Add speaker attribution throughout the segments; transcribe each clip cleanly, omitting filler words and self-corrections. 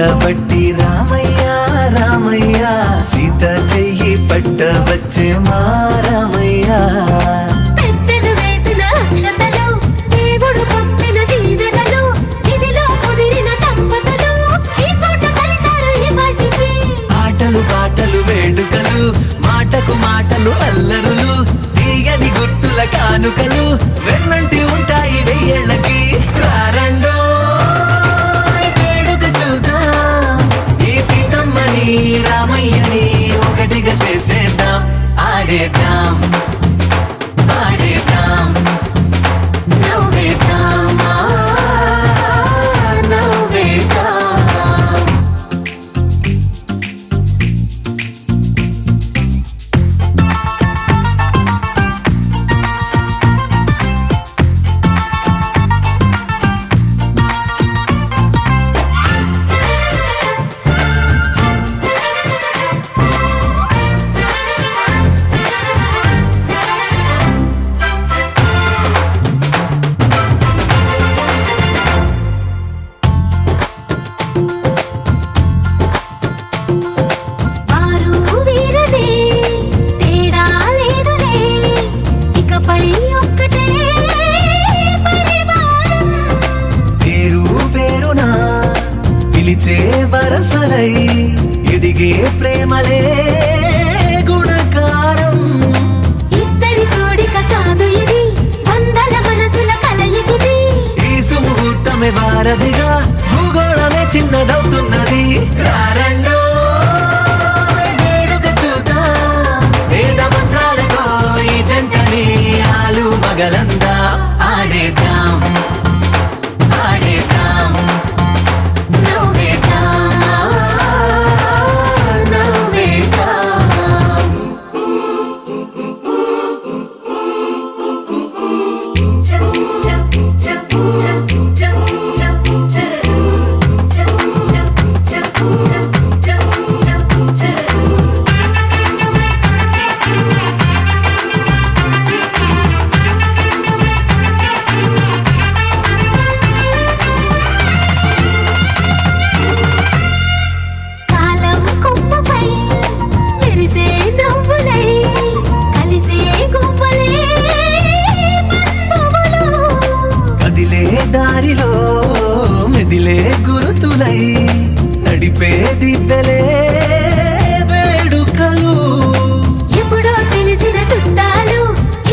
Speaker 1: పట్టబట్టి రామయ్య రామయ్య సీత చెయ్యి పట్టవచ్చే మా రామయ్య
Speaker 2: పెద్దలు వేసిన అక్షతలు దేవుడు పంపిన దీవెనలు ఇవిలో కుదిరిన దంపతులు ఈ చోట కలిసారు ఈ పాటికి
Speaker 1: ఆటలు పాటలు వేడుకలు మాటకు మాటలు అల్లరులు తీయని గుర్తుల కానుకలు వెన్నంటి ఉంటాయి వెయ్యేళ్ళకి రారండో వేడుక చూద్దాం ఈ సీతమ్మని రామయ్యని ఒకటిగా చేసేద్దాం ఆడేద్దాం ఆడేద్దాం
Speaker 2: నవ్వేద్దాం నవ్వేద్దాం
Speaker 1: వరసలై ఎదిగే ప్రేమలే గుణకారం
Speaker 2: ఇద్దరి కోడిక కాదు ఇది వందల మనసుల కలయికిది
Speaker 1: ఈ సుముహూర్తమే వారధిగా భూగోళమే చిన్నదవుతున్నది రారండో వేడుక చూద్దాం వేద మంత్రాలతో ఈ జంటని ఆలు మగలందా ఆడేద్దాం ఆడేద్దాం దారిలో మెదిలే గురుతులై నడిపే దివ్యలే వేడుకలు
Speaker 2: ఎప్పుడో తెలిసిన చుట్టాలు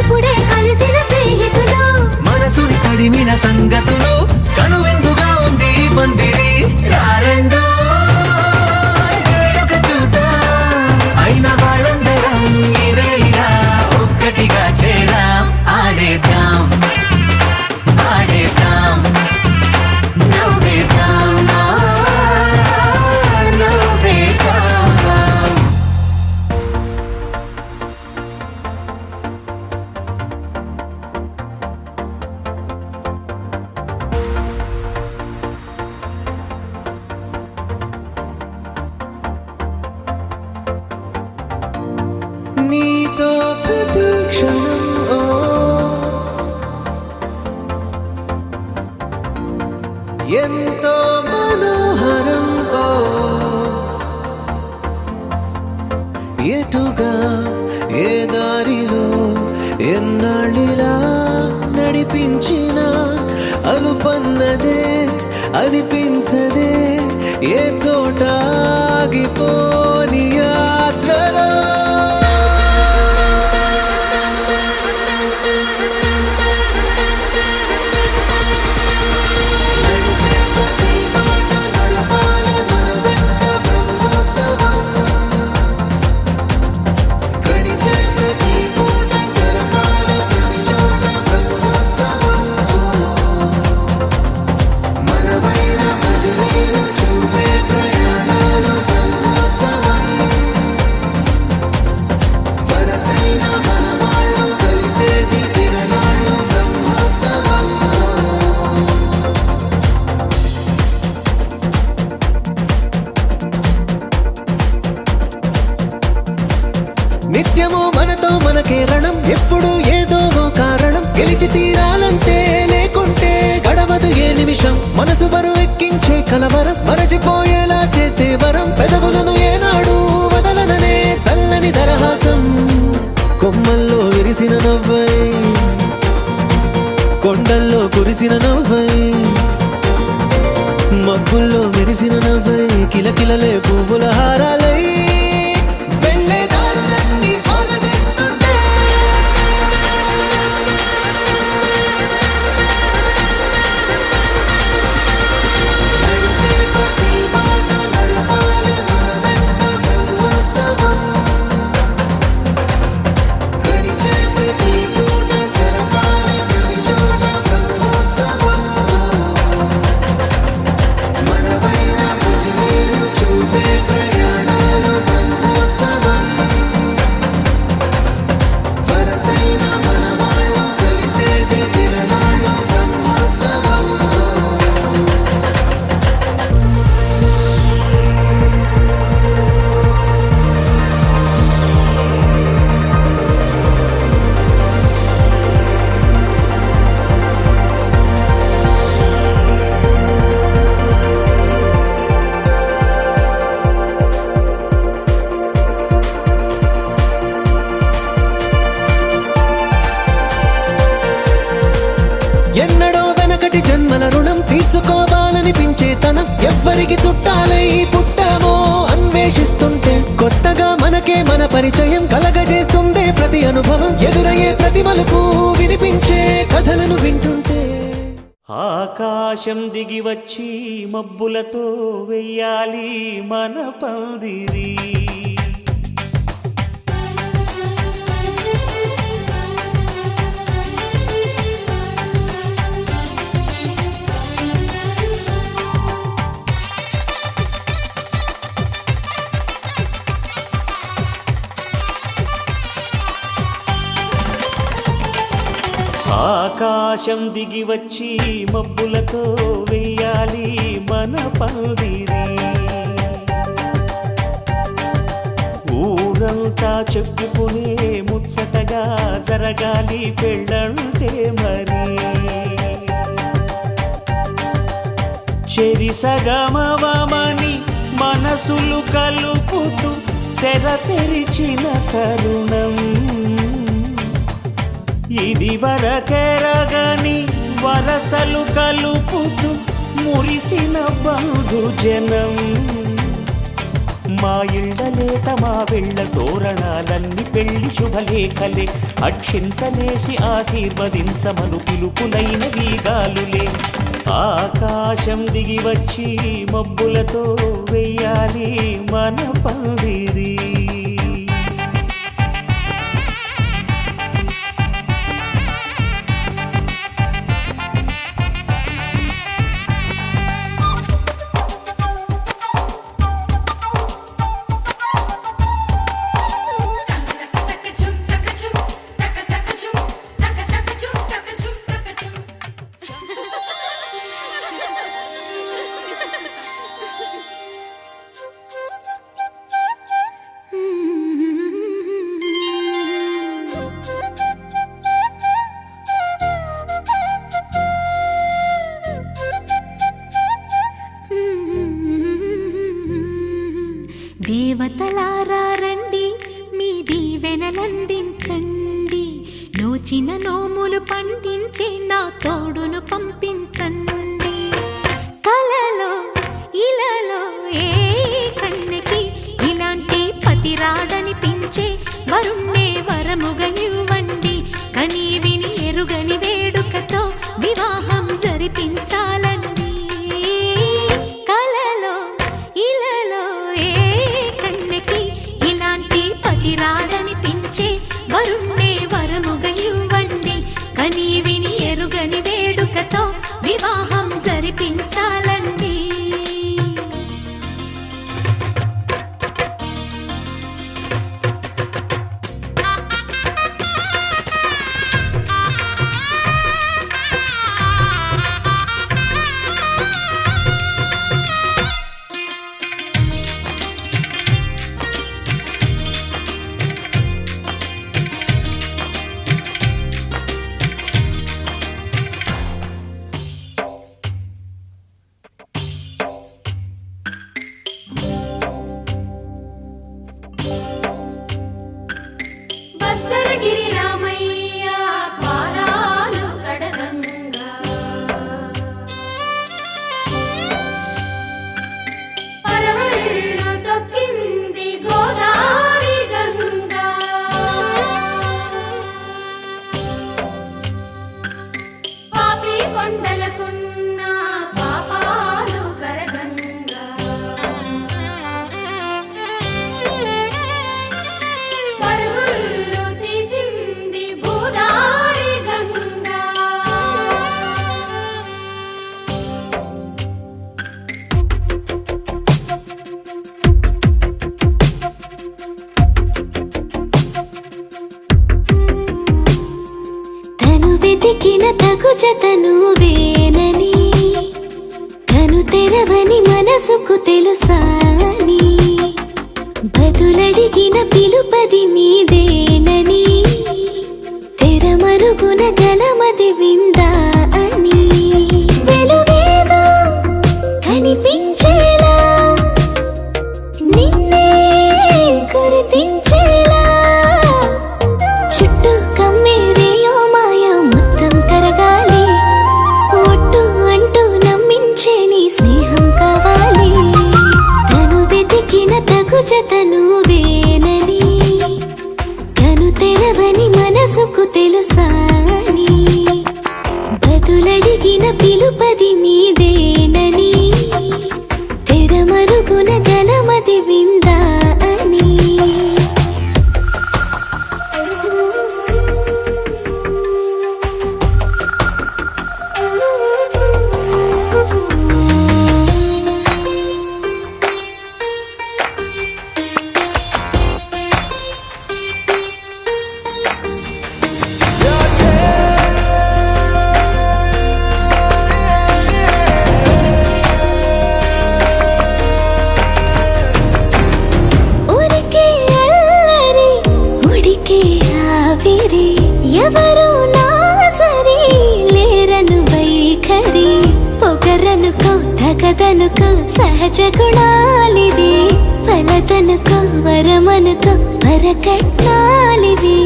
Speaker 2: ఇప్పుడే కలిసిన స్నేహితులు
Speaker 1: మనసుని తడిమిన సంగతులు కనువిందుగా ఉంది పందిరి రారండో వేడుక చూద్దాం అయిన వాళ్ళందరం ఈ వేళ ఒక్కటిగా చేరాం ఆడేద్దాం ఆడేద్దాం
Speaker 2: నవ్వేద్దాం నవ్వేద్దాం
Speaker 1: నీతో ప్రతి క్షణం ఎంతో మనోహరం ఎటుగా ఏ దారిలో ఎన్నాళ్ళిలా నడిపించిన అనుపన్నదే అనిపించదే ఏ చోట ఆగిపోని యాత్రలో నిత్యము మనతో మనకే రణం ఎప్పుడు ఏదో కారణం గెలిచి తీరాలంటే లేకుంటే గడవదు ఏ నిమిషం మనసు బరువు ఎక్కించే కలవరం మరచిపోయేలా చేసే వరం పెదవులను ఏనాడు వదలననే చల్లని దరహాసం కొమ్మల్లో విరిసిన నవ్వై కొండల్లో కురిసిన నవ్వై మబ్బుల్లో మెరిసిన నవ్వై కిలకిలలే పువ్వుల హారాలై వెళ్ళే దారులన్నీ స్వాగతిస్తుంటే నడిచే ప్రతి మాట నడపాలి మన వెంట బ్రహ్మోత్సవం గడిచే ప్రతి పూట జరపాలి ప్రతి చోట బ్రహ్మోత్సవం మనవైన భజనీలు చూపే ప్రయాణాలు బ్రహ్మోత్సవం వరసైన మనవాళ్ళు కలిసేటి తిరణాలు బ్రహ్మోత్సవం ఎన్నడో వెనకటి జన్మల రుణం తీర్చుకోవాలనిపించే తనం ఎవ్వరికి చుట్టాలై పుట్టామో అన్వేషిస్తుంటే కొత్తగా మనకే మన పరిచయం కలగజేస్తుందే ప్రతి అనుభవం ఎదురయ్యే ప్రతి మలుపు వినిపించే కథలను వింటుంటే
Speaker 3: ఆకాశం దిగి వచ్చి మబ్బులతో వెయ్యాలి మన పందిరి ఆకాశం దిగి వచ్చి మబ్బులతో వెయ్యాలి మన పందిరి ఊరంతా చెప్పుకునే ముచ్చటగా జరగాలి పెళ్ళంటే మరి చెరిసగమవమని మనసులు కలుపుతూ తెర తెరిచిన తరుణం ఇది వరకెరగని వరసలు కలుపుతూ మురిసిన బంధుజనం మా ఇళ్ళలేత మా వెళ్ళ తోరణాలన్నీ పెళ్లి శుభలేఖలే అక్షింతలేసి ఆశీర్వదించమను పిలుపులైన వీగాలులే ఆకాశం దిగి వచ్చి మబ్బులతో వెయ్యాలి మన పందిరి
Speaker 2: దేవతలారా రండి మీ దీవెనలందించండి నోచిన నోములు పండించే నా తోడును పంపించండి కలలో ఇలలో ఏ కన్నెకి ఇలాంటి పతిరాడనిపించే వరుణ్ణే వరముగా ఇవ్వండి కని విని ఎరుగని వేడుకతో వివాహం జరిపించాలండి కలలో ఇలలో ఏ కన్నెకి ఇలాంటి పతిరాడనిపించే వరుణ్ణే వరముగా ఇవ్వండి కని విని ఎరుగని వేడుకతో జత నువ్వేనని కను తెరవని మనసుకు తెలుసాని బదులడిగిన పిలుపది నీదేనని తెరమరుగున గలమది విందా అని వెలుగేదో కనిపించేలా నిన్నే గుర్తించేలా చుట్టూ కమ్మేరేయో మాయ మొత్తం కరగాలి ఒట్టు అంటూ నమ్మించే నీ స్నేహం కావాలి తను వెతికిన తగు జత నువ్వేనని కను తెరవని మనసుకు తెలుసాని బదులడిగిన పిలుపది నీదేనని తెరమరుగున గలమది విందా అని ఊరికే అల్లరి ఉడికే ఆవిరి ఎవరు నా సరి లేరను వైఖరి పొగరనుకో తగదనుకో సహజ గుణాలివి ఫలదనుకో వరమనుకో వరకట్నాలివి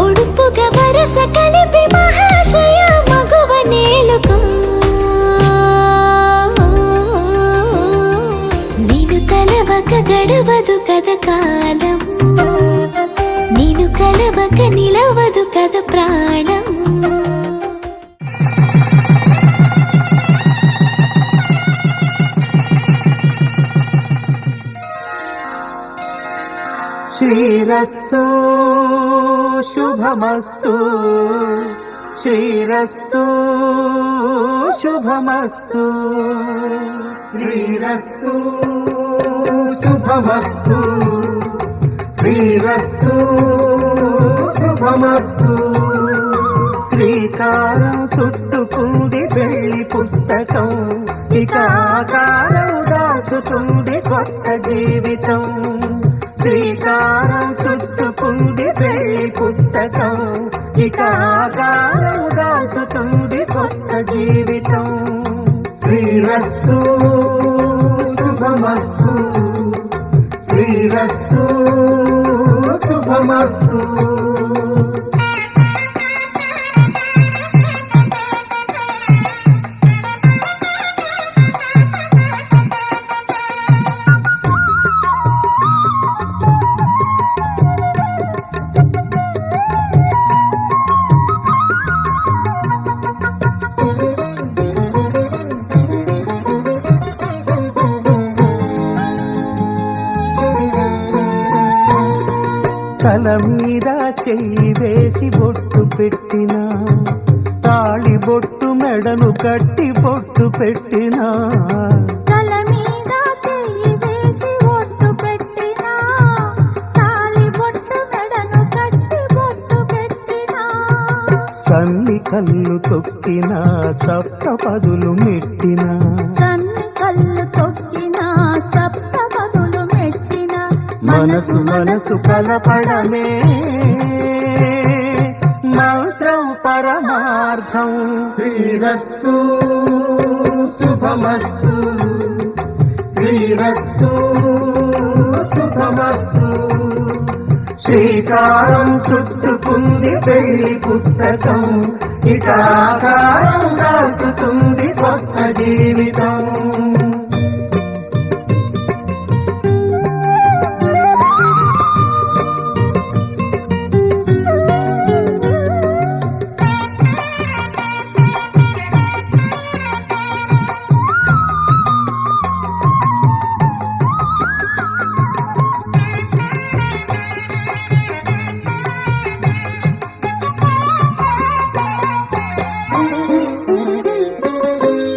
Speaker 2: ఒడుపుగా వరస కలిపి మహాశయ మగువ నేలుకో నేను తలవక గడవదు కద కాలము నేను కలవక నిలవదు కద ప్రాణము
Speaker 3: శ్రీరస్తు శుభమస్తు శ్రీరస్తు శుభమస్తు
Speaker 1: శ్రీరస్తు శుభమస్తు శ్రీరస్తు శుభమస్తు
Speaker 3: శ్రీకారం చుట్టుకుంది పెళ్లి పుస్తకం ఇక ఆకారం దాచుతుంది కొత్త జీవితం శ్రీకారం చుట్టుకుంది పెళ్లి పుస్తకం ఇక ఆకారం దాచుతుంది కొత్త జీవితం
Speaker 1: శ్రీరస్తు శుభమస్తు శ్రీరస్తు శుభమస్తు
Speaker 3: తల మీద చెయ్యి వేసి బొట్టు పెట్టినా తాళి బొట్టు మెడను కట్టి బొట్టు పెట్టినా
Speaker 2: తల మీద చెయ్యి వేసి ఒట్టు పెట్టినా తాళి బొట్టు మెడను కట్టి బొట్టు పెట్టినా
Speaker 3: సన్ని కళ్ళు తొక్కినా సప్త పదులు మెట్టినా
Speaker 2: సన్ని కళ్ళు తొక్కినా సప్త పదులు మెట్టినా
Speaker 3: మనసు మనసు కలపడమే మంత్రం పరమార్థం
Speaker 1: శ్రీరస్తు శుభమస్తు శ్రీరస్తు శుభమస్తు
Speaker 3: శ్రీకారం చుట్టుకుంది పెళ్లి పుస్తకం ఇక ఆకారం దాచుతుంది కొత్త జీవితం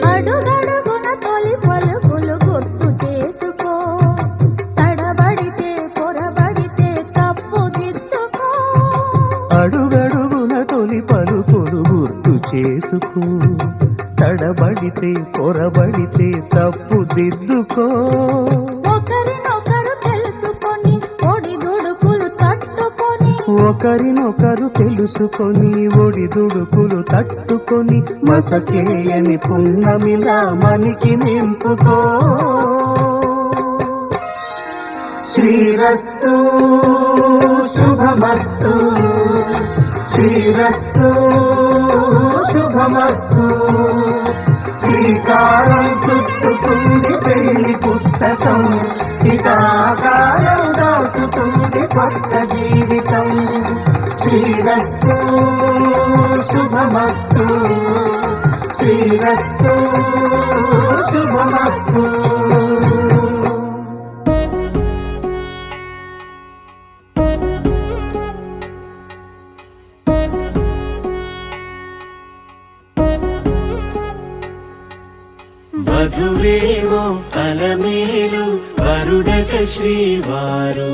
Speaker 2: అడుగడుగున తొలి
Speaker 3: తడబడితే తప్పు దిద్దుకో.
Speaker 2: ఒకరినొకరు తెలుసుకొని ఒడిదుడుకులు తట్టుకొని
Speaker 3: ఒకరినొకరు తెలుసుకొని ఒడిదుడుకులు తట్టుకొని మసకేయని పున్నమిలా మనికి నింపుకో. శ్రీరస్తు శుభమస్తు, శ్రీరస్తు శుభమస్తు. శ్రీకారం చుట్టుకుంది పెళ్లి పుస్తకం, ఇక ఆకారం దాచుతుంది కొత్త జీవితం. శ్రీరస్తు శుభమస్తు, శ్రీరస్తు శుభమస్తు.
Speaker 1: వధువేమో అలమేలు వరుడట శ్రీవారు,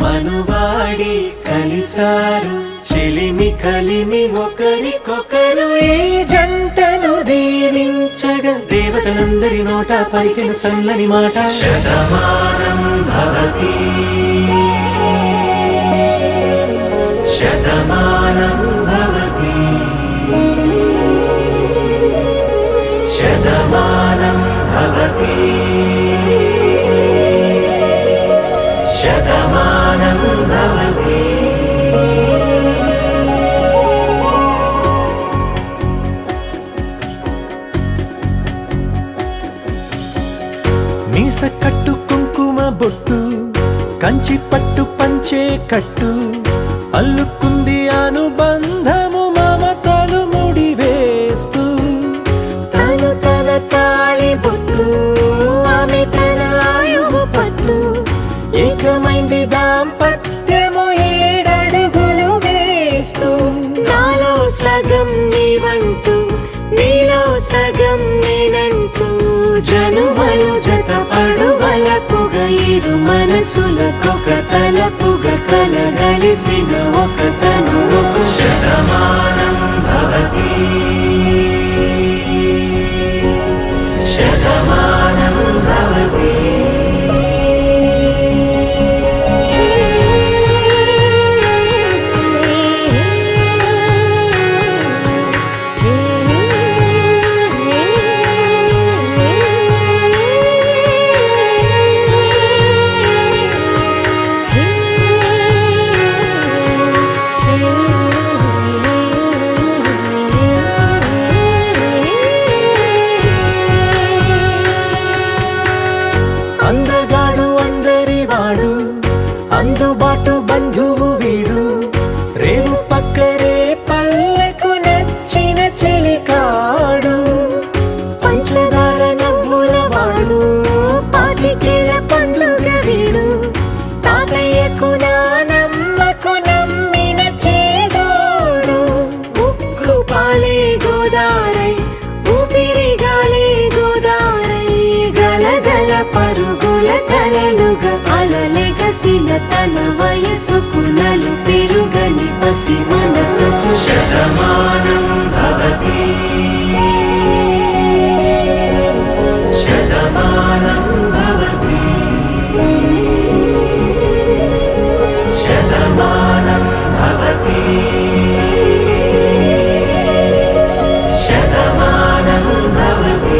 Speaker 1: మనువాడి కలిసారు చెలిమి కలిమి ఒకరికొకరు. ఈ జంటను దీవించగా దేవతలందరి నోట పలికిన చల్లని మాట శతమానం భవతి, శతమానం భవతి, శతమానం భవతి, శతమానం భవతి. మీస కట్టు కుంకుమ బొట్టు కంచి పట్టు పంచే కట్టు అల్లుకుంది అనుబంధము మమతలు ముడివేస్తూ. తను తన తాళి బొట్టు ఆమె తన ఆయువు పట్టు, ఏకమైంది దాంపత్యము 7 అడుగులు వేస్తూ. నాలో సగం నీవంటూ నీలో సగం నేనంటూ జనుమలు జత పడువలపుగ ఇరు మనసులకొక తలపుగ కలగలిసిన ఒక తను ఒక శతమానం భవతి, శతమానం భవతి. అందగాడు అందరివాడు అందుబాటు బంధువు వీడు, రేవు పక్కరే పల్లెకు నచ్చిన చెలికాడు. పంచదార నవ్వుల వాడు పాతికేల పండుగ వీడు, తాతయ్యకు నానమ్మకు నమ్మిన చేదోడు. ఉక్కు పాలే గోదారై ఊపిరి గాలే గోదారై గలగల పరుగుల కలలుగా అలలెగసిన తన వయసుకు నలు పెరుగని పసి మనసుకు శతమానం భవతి, శతమానం భవతి, శతమానం భవతి, శతమానం భవతి.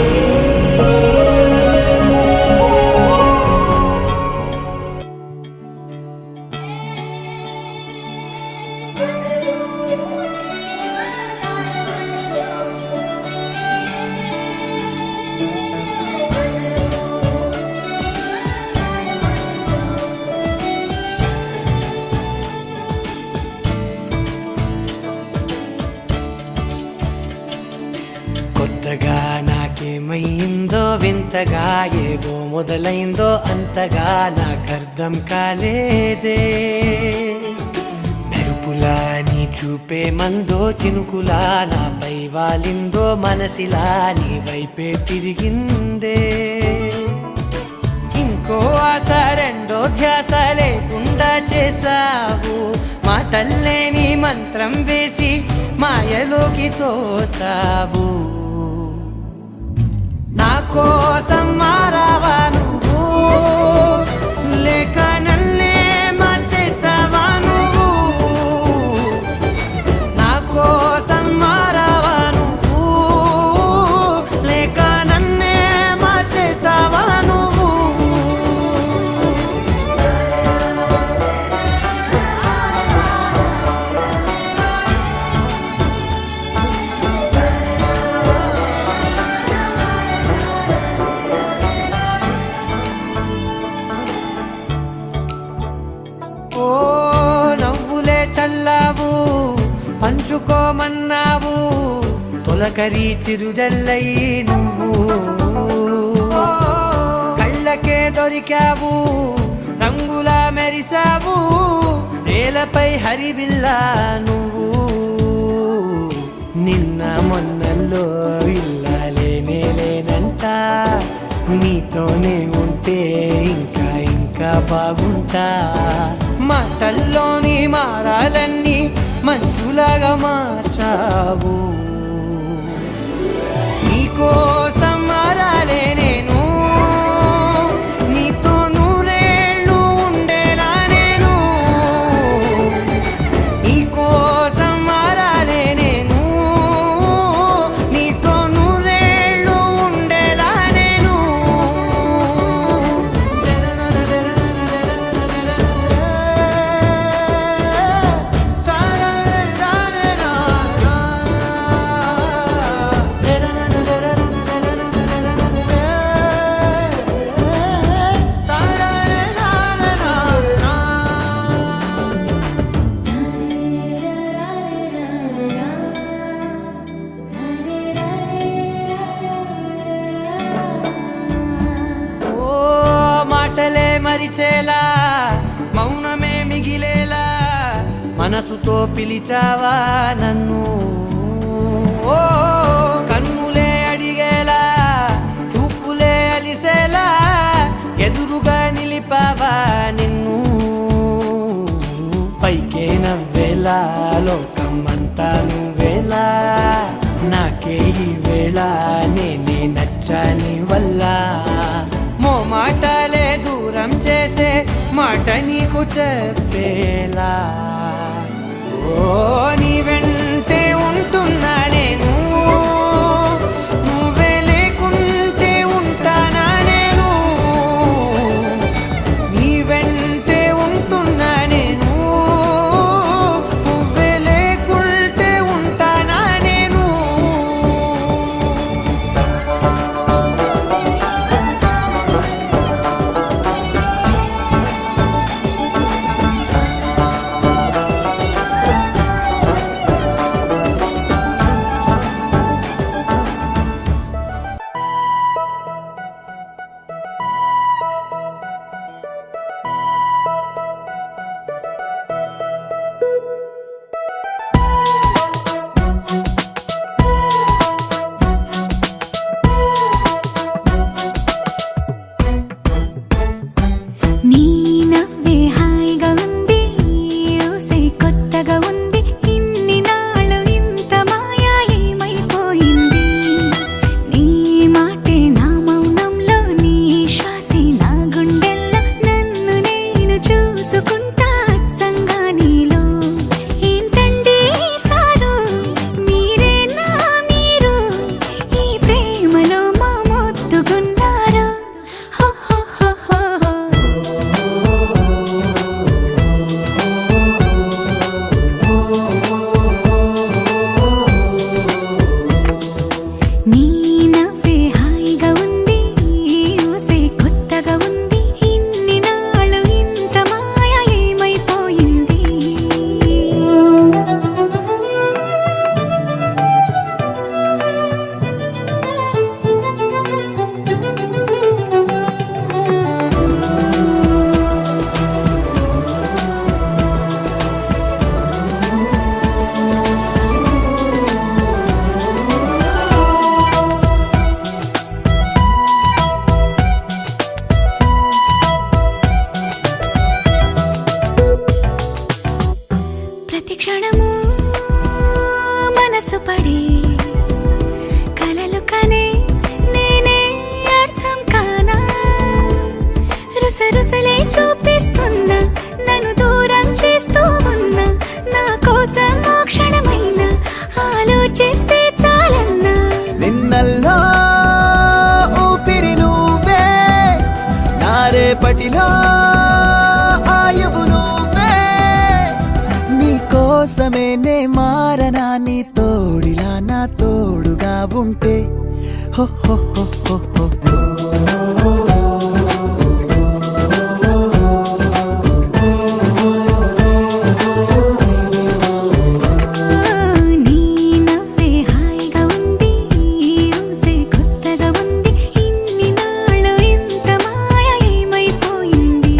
Speaker 4: కొత్తగా నాకేమైందో వింతగా ఏదో మొదలైందో అంతగా నాకర్థం కాలేదే. మెరుపులా నీ చూపే మందో చినుకులా నాపై వాలిందో మనసిలా నీ వైపే తిరిగిందే. ఇంకో ఆశ రెండో ధ్యాస లేకుండా చేసావు, మాటల్లే నీ మంత్రం వేసి మాయలోకి తోసావు. నా కోసం మారావా నువ్వు లేక నన్నే మార్చేసావా నువ్వు నా కోసం మారావా నువ్వు లేక నన్నే మార్చేసావా నువ్వు ఓ నవ్వులే చల్లావు పంచుకోమన్నావు తొలకరి చిరుజల్లై నువ్వు కళ్ళకే దొరికావు రంగులా మెరిసావు నేలపై హరివిల్లా నువ్వు నిన్న మొన్నల్లో ఇల్లాలేనే లేనంట నీతోనే ఉంటే ఇంకా ఇంకా బాగుంటా మాటల్లోని మారాలన్నీ మంచులాగా మార్చావు నీకోసం మారాలే నేను నీతో నూరేళ్ళు ఉండేలా నేను నీకోసం మారాలే నేను నీతో నూరేళ్ళు ఉండేలా నేను ఓ మాటలే మరిచేలా మౌనమే మిగిలేలా మనసుతో పిలిచావా నన్ను ఓ కన్నులే అడిగేలా చూపులే అలిసేలా ఎదురుగా నిలిపావా నిన్ను పైకే నవ్వేలా లోకం అంతా నువ్వేలా నాకే ఈ వేళ నేనే నచ్చని వల్ల మాటలే దూరం చేసే మాట నీకు చెప్పేలా ఓ నీ వెంటే ఉంటున్నా నేను నువ్వే లేకుంటే ఉంటానా నేను నీ వెంటే ఉంటున్నా నేను నువ్వే లేకుంటే ఉంటానా నేను
Speaker 2: చూపిస్తున్నా నన్ను దూరం చేస్తూ ఉన్నా నా కోసం ఓ క్షణమైనా ఆలోచిస్తే చాలన్నా
Speaker 1: నిన్నల్లో ఊపిరి నువ్వే నా రేపటిలో ఆయువు నువ్వే నీ కోసమే నే మారనా నీ తోడిలా నా తోడుగా ఉంటే హో హో హో హో హో.
Speaker 2: నీ నవ్వే హాయిగా ఉంది ఊసే కొత్తగా ఉంది ఇన్ని నాళ్ళు ఇంత మాయ ఏమైపోయింది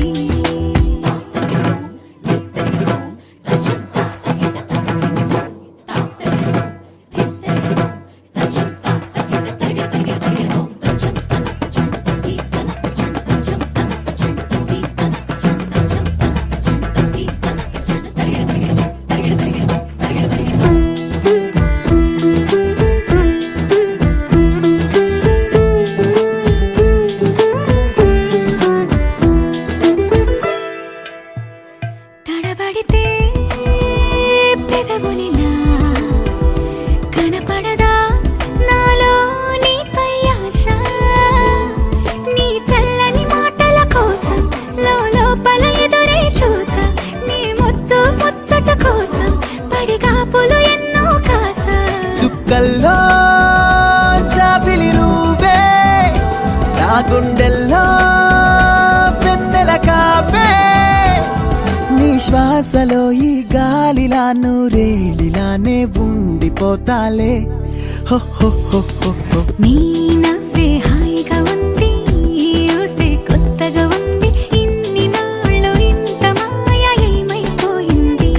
Speaker 2: తడబడితే పెదవులిలా కనపడదా నాలో నీపై ఆశ నీ చల్లని మాటల కోసం లోపల ఎదురే చూసా నీ ముద్దు ముచ్చట కోసం పడిగాపులు ఎన్నో కాసా
Speaker 1: చుక్కల్లో చాపిలి నువ్వే నా గుండెల్లో వెన్నెల కాపే నీ శ్వాసలో ఈ గాలిలా నూరేలిలానే ఉండిపోతాలే హో హో హో హో హో.
Speaker 2: నీ నవ్వే హాయిగా ఉంది ఊసే కొత్తగా ఉంది ఇన్ని నాళ్ళు ఇంత మాయ ఏమైపోయింది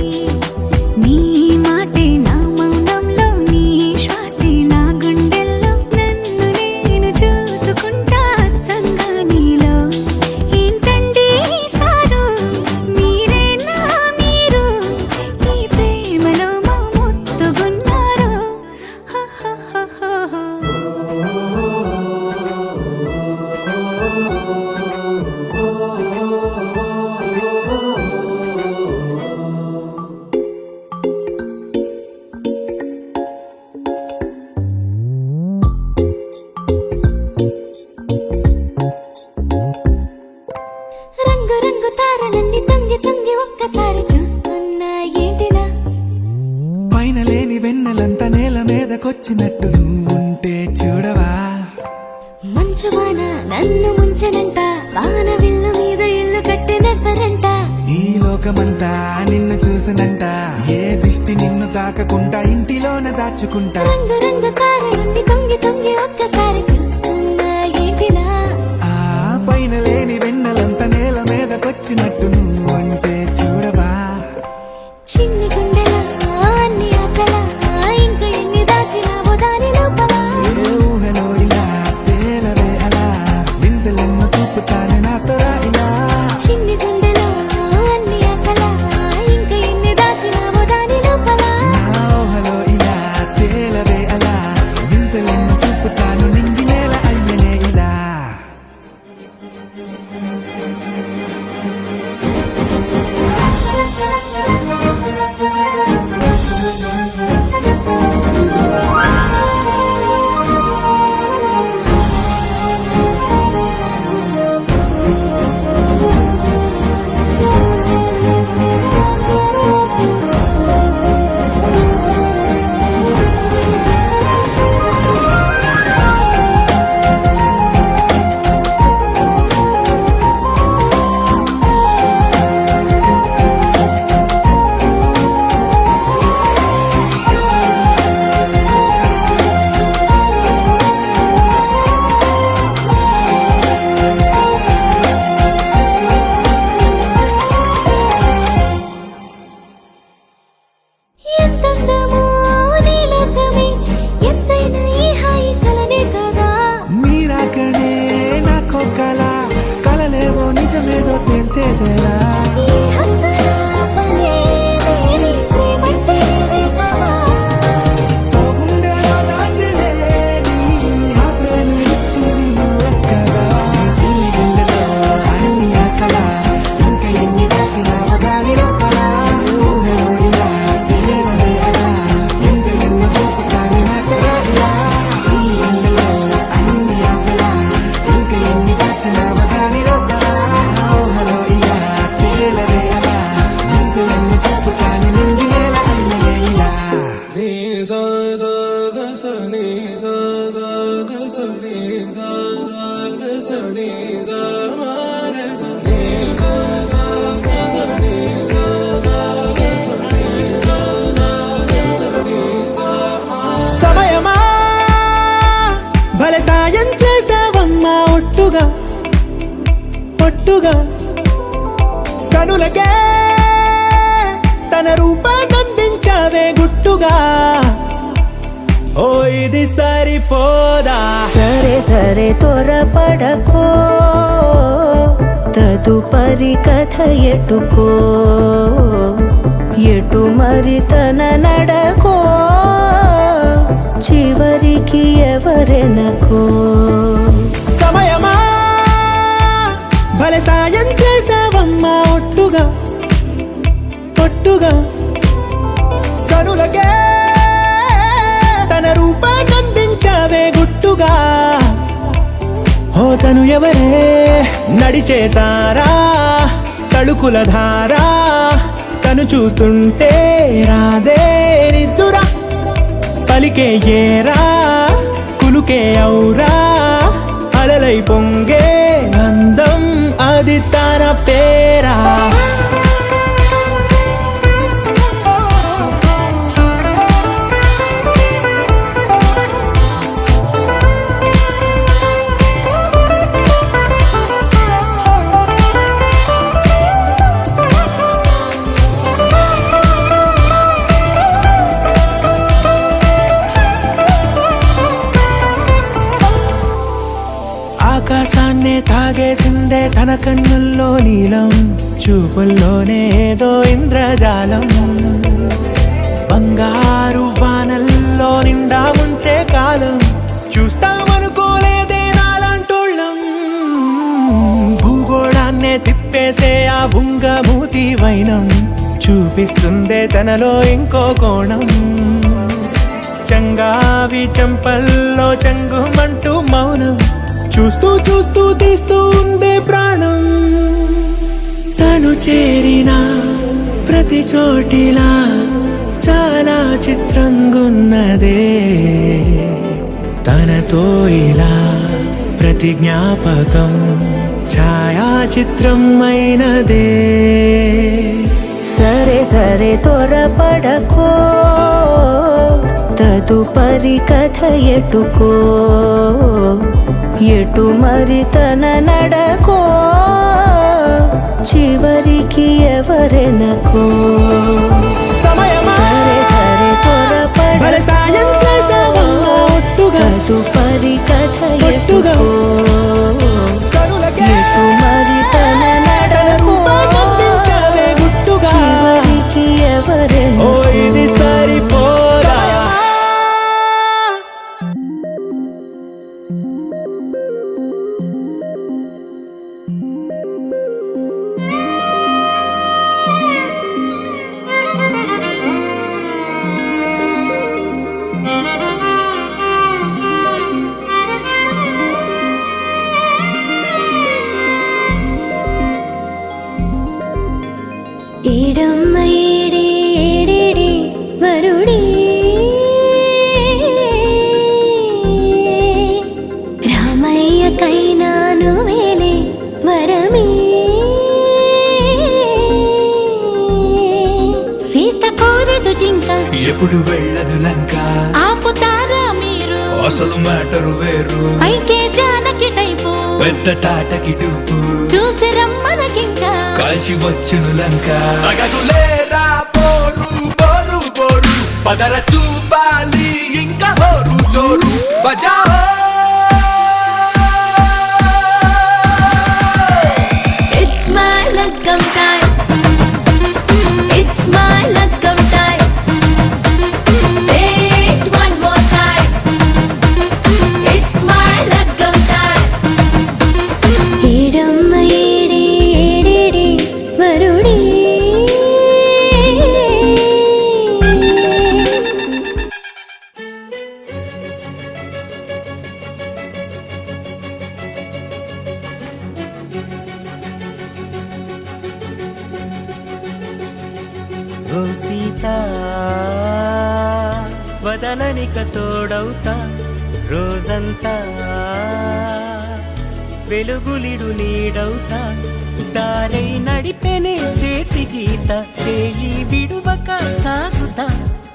Speaker 2: నీ మాటే నా మౌనంలో నీ శ్వాసే నా గుండెల్లో నన్ను నేను చూసుకుంటా అచ్చంగా నీలో ఏంటండి సారు మీరే నా మీరు ఈ ప్రేమలో మా ముత్తుగున్నారు హో హో హో హో హో. రంగు రంగు తారలన్నీ తొంగి తొంగి ఒక్కసారి చూస్తున్నా ఏంటిలా
Speaker 5: పైన లేని వెన్నెలంతా నేల మీదకొచ్చినట్టు నువ్వుంటే చూడవా
Speaker 2: మంచు వాన నన్ను ముంచనంట వాన విల్లు మీద ఇల్లు కట్టినెవ్వరంట
Speaker 5: ఈ లోకమంతా నిన్ను చూసినంట ఏ దిష్టి నిన్ను తాకకుండా ఇంటిలోన దాచుకుంటా
Speaker 2: రంగు రంగు తారలన్నీ తొంగి తొంగి ఒక్కసారి చూస్తున్నా ఏంటిలా
Speaker 5: ఆ పైన లేని వెన్నెలంతా నేల మీదకొచ్చినట్టు నువ్వుంటే చూడవా
Speaker 2: చిన్ని గుండెలా అన్ని ఆశలా ఇంకా ఎన్ని దాచినావో దాని లోపల
Speaker 5: ఏ ఊహలో ఇలా తేలవే అలా వింతలెన్నో చూపుతాను నాతో రా ఇలా
Speaker 2: చిన్ని గుండెలో అన్ని ఆశలా ఇంకా ఎన్ని దాచినావో దాని లోపల
Speaker 5: నా ఊహలో ఇలా తేలవే అలా వింతలెన్నో చూపుతాను నీ
Speaker 1: సమయమా భలే సాయం చేసావమ్మా ఒట్టుగా ఒట్టుగా కనులకే తన రూపాన్నందించావే గుట్టుగా ఓ ఇది సరిపోదా
Speaker 2: సరే సరే త్వరపడకో తదుపరి కథ ఎటుకో ఎటు మరి తన నడకో చివరికి ఎవరెనకో
Speaker 1: సమయమా భలే సాయం చేసావమ్మా ఒట్టుగా ఒట్టుగా కనులకే తన రూపాన్నందించావే గుట్టుగా ఓ తను ఎవరే నడిచే తారా తడుకుల ధారా తను చూస్తుంటే రాదే నిద్దురా పలికే ఏరా కులుకే ఔరా అలలై పొంగే అందం అది తన పేరా ఆకాశాన్నే తాగేసిందే తన కన్నుల్లో నీలం చూపుల్లోనే ఏదో ఇంద్రజాలం బంగారు వానల్లో నిండా ముంచే కాలం చూస్తామనుకోలేదే నాలాంటోళ్ళం భూగోళాన్నే తిప్పేసే ఆ బుంగమూతి వైనం చూపిస్తుందే తనలో ఇంకో కోణం చంగావి చంపల్లో చంగుమంటూ మౌనం చూస్తూ చూస్తూ తీస్తూ ఉందే ప్రాణం తను చేరిన ప్రతి చోటిలా చాలా చిత్రంగున్నదే తనతో ఇలా ప్రతి జ్ఞాపకం ఛాయాచిత్రం అయినదే
Speaker 2: సరే సరే త్వరపడకో తదుపరి కథ ఎటుకో ఎటు మరి తన నడకో చివరికి ఎవరెనకో
Speaker 1: సమయమా
Speaker 2: సరే సరే
Speaker 1: భలే సాయం చేసావమ్మా ఒట్టుగా
Speaker 2: తదుపరి కథ
Speaker 1: ఒట్టుగా
Speaker 2: ఎటుకో
Speaker 1: కనులకే
Speaker 2: ఎటు మరి తన నడకో
Speaker 1: రూపాన్నందించావే గుట్టుగా
Speaker 2: చివరికి
Speaker 1: ఓ
Speaker 2: ఎవరెనకో
Speaker 1: ఇది సరిపోదా
Speaker 2: ఏడమ్మ ఏడే ఏడేడే వరుడే రామయ్యకైనా నువ్వేలే వరమే సీత కోరదు జింక
Speaker 5: ఎప్పుడు వెళ్ళదు లంక
Speaker 2: ఆపుతారా మీరు
Speaker 5: అసలు మ్యాటరు వేరు
Speaker 2: పైకే జానకి టైపు
Speaker 5: పెద్ద టాటకి డూపు
Speaker 2: చూసి రమ్మనకింకా
Speaker 5: కాల్చి వచ్చును లంక అగదులేరా పోరు పోరు పోరు పదర చూపాలి ఇంకా హోరు జోరు బజా
Speaker 2: It's my లగ్గం time. It's my లగ్గం time. Say it one more time. It's my లగ్గం time. ఏడమ్మ ఏడే ఏడేడే వరుడే
Speaker 1: ఓ సీత వదలనిక తోడవుతా రోజంతా
Speaker 6: వెలుగులిడు నీడవుతా దారై నడిపెనే చేతి గీత చేయి విడువక సాగుతా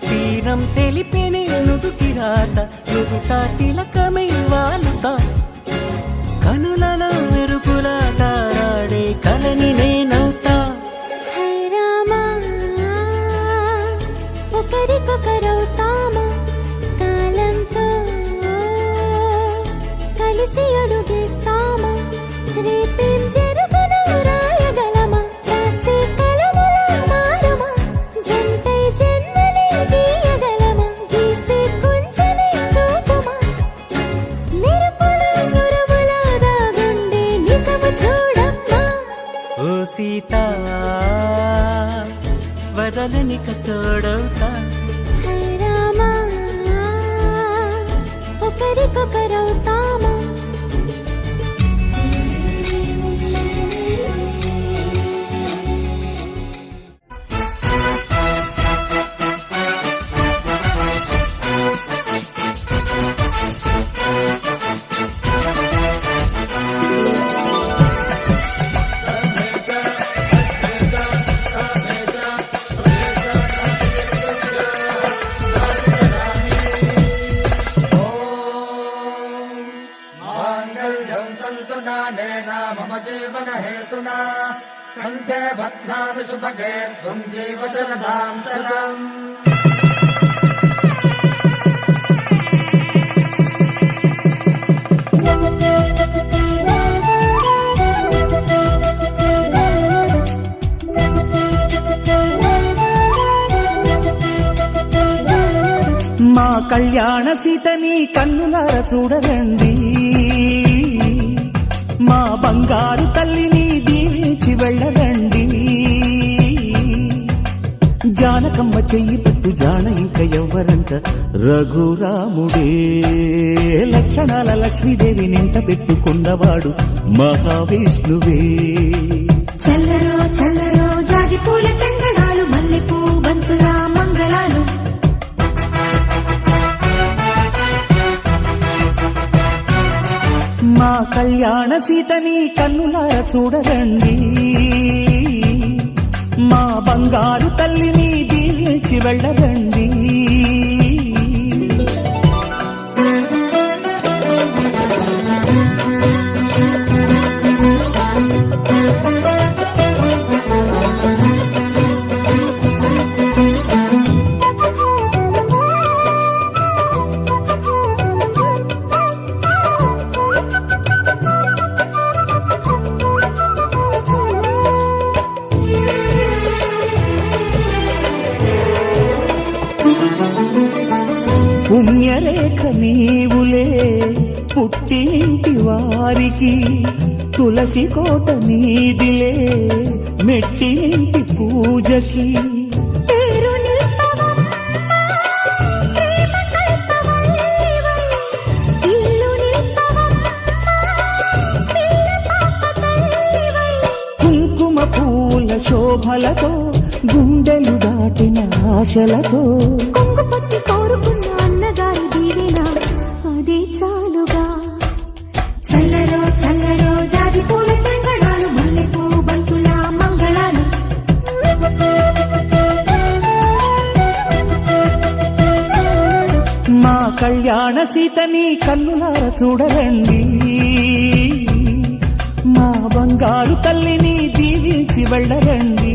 Speaker 6: తీరం తెలిపెనే నుదుటి రాత నుదుట తిలకమై వాలుతా కనులలో మెరుపులా తారాడే కలని నేనవుతా
Speaker 2: హై రామా ఒకరికొకరవుతామా కాలంతో కలిసి అడుగేస్తామా రేపేం జరుగునో రాయగలమా రాసే కలములా మారమా జంటై జన్మని గీయగలమా గీసే కుంచెని చూపుమా మెరుపుల మురముల దాగుండే నిజము చూడమ్మా
Speaker 6: ఓ సీత వదలనిక తోడవుతా
Speaker 2: హై రామా ఒకరికొకరవుతామా
Speaker 3: माङ्गल्यं तन्तुनानेन मम जीवन हेतुना कण्ठे बध्नामि सुभगे त्वं जीव शरदां शतम्
Speaker 5: మా కళ్యాణ సీతని కన్నులార చూడరండి మా బంగారు తల్లిని దీవించి వెళ్ళరండి జానకమ్మ చెయ్యి పెట్టు జాన ఇంక ఎవ్వరంట రఘురాముడే లక్షణాల లక్ష్మీదేవి నింట పెట్టుకున్నవాడు మహావిష్ణువే
Speaker 2: చల్లరో చల్లరో జాజి పూల చందనాలు మల్లెపూ బంతుల మంగళాలు
Speaker 5: మా కళ్యాణ సీతని కన్నులార చూడరండి మా బంగారు తల్లిని దీవించి వెళ్ళరండి పుణ్యరేఖ నీవులే పుట్టినింటి వారికి తులసి కోట నీదిలే మెట్టినింటి పూజకి
Speaker 2: పేరు నిల్పవమ్మా ప్రేమ కల్పవల్లివై ఇల్లు నిల్పవమ్మా పిల్ల పాప తల్లివై
Speaker 5: కుంకుమ పూల శోభలతో గుండెలు దాటిన ఆశలతో
Speaker 2: కొంగు పట్టి కోరుకున్న అన్నగారి దీవెన అదే చాలుగా చల్లరో చల్లరో జాజి పూల చందనాలు మల్లెపూ బంతుల మంగళాలు
Speaker 5: మా కళ్యాణ సీతని కన్నులార చూడరండి మా బంగారు తల్లిని దీవించి వెళ్ళరండి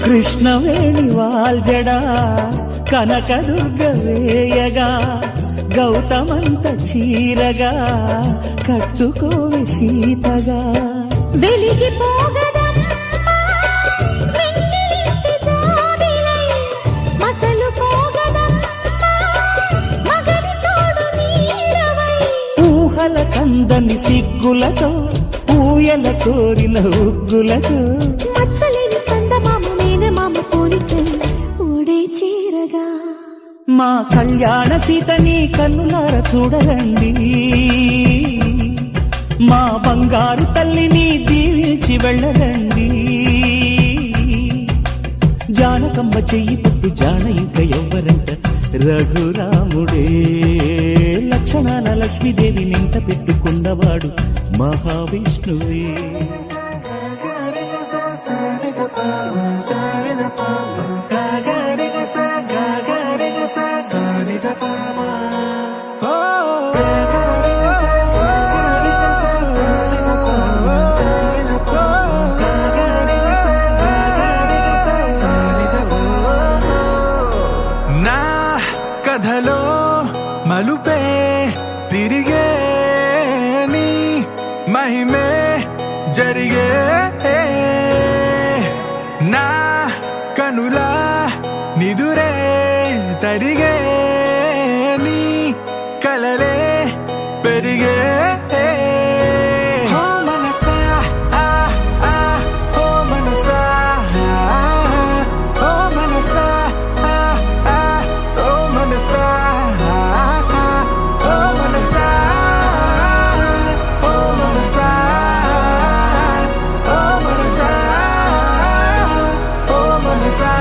Speaker 5: కృష్ణవేణి వాల్జడా కనకదుర్గ వేయగా గౌతమంత చీరగా కట్టుకోవి సీతగా
Speaker 2: వెలిగిపోగదమ్మా వెన్నెలింటి జాబిలై మసలు పోగదమ్మా
Speaker 6: కందని సిగ్గులతో ఊయల కోరిన ఉగ్గులతో
Speaker 2: మచ్చలేని చందమామ మేనమామ పోలికై ఊడే చీరగా
Speaker 6: మా కళ్యాణ సీతని కన్నులార చూడరండి మా బంగారు తల్లిని దీవించి వెళ్ళరండి జానకమ్మ చెయ్యి పట్టు జాన ఇంక ఎవ్వరంట రఘురాముడే లక్షణాల లక్ష్మీదేవి నింట పెట్టుకున్నవాడు మహావిష్ణువే
Speaker 5: నా కథలో మలుపే తిరిగే నీ మహిమే జరిగే నా కనులా నిదురే తరిగే నీ కలలే పెరిగే ఓ మనసా ఓ మనసా ఓ మనసా ఓ మనసా ఓ మనసా ఓ మనసా ఓ మనసా ఓ మనసా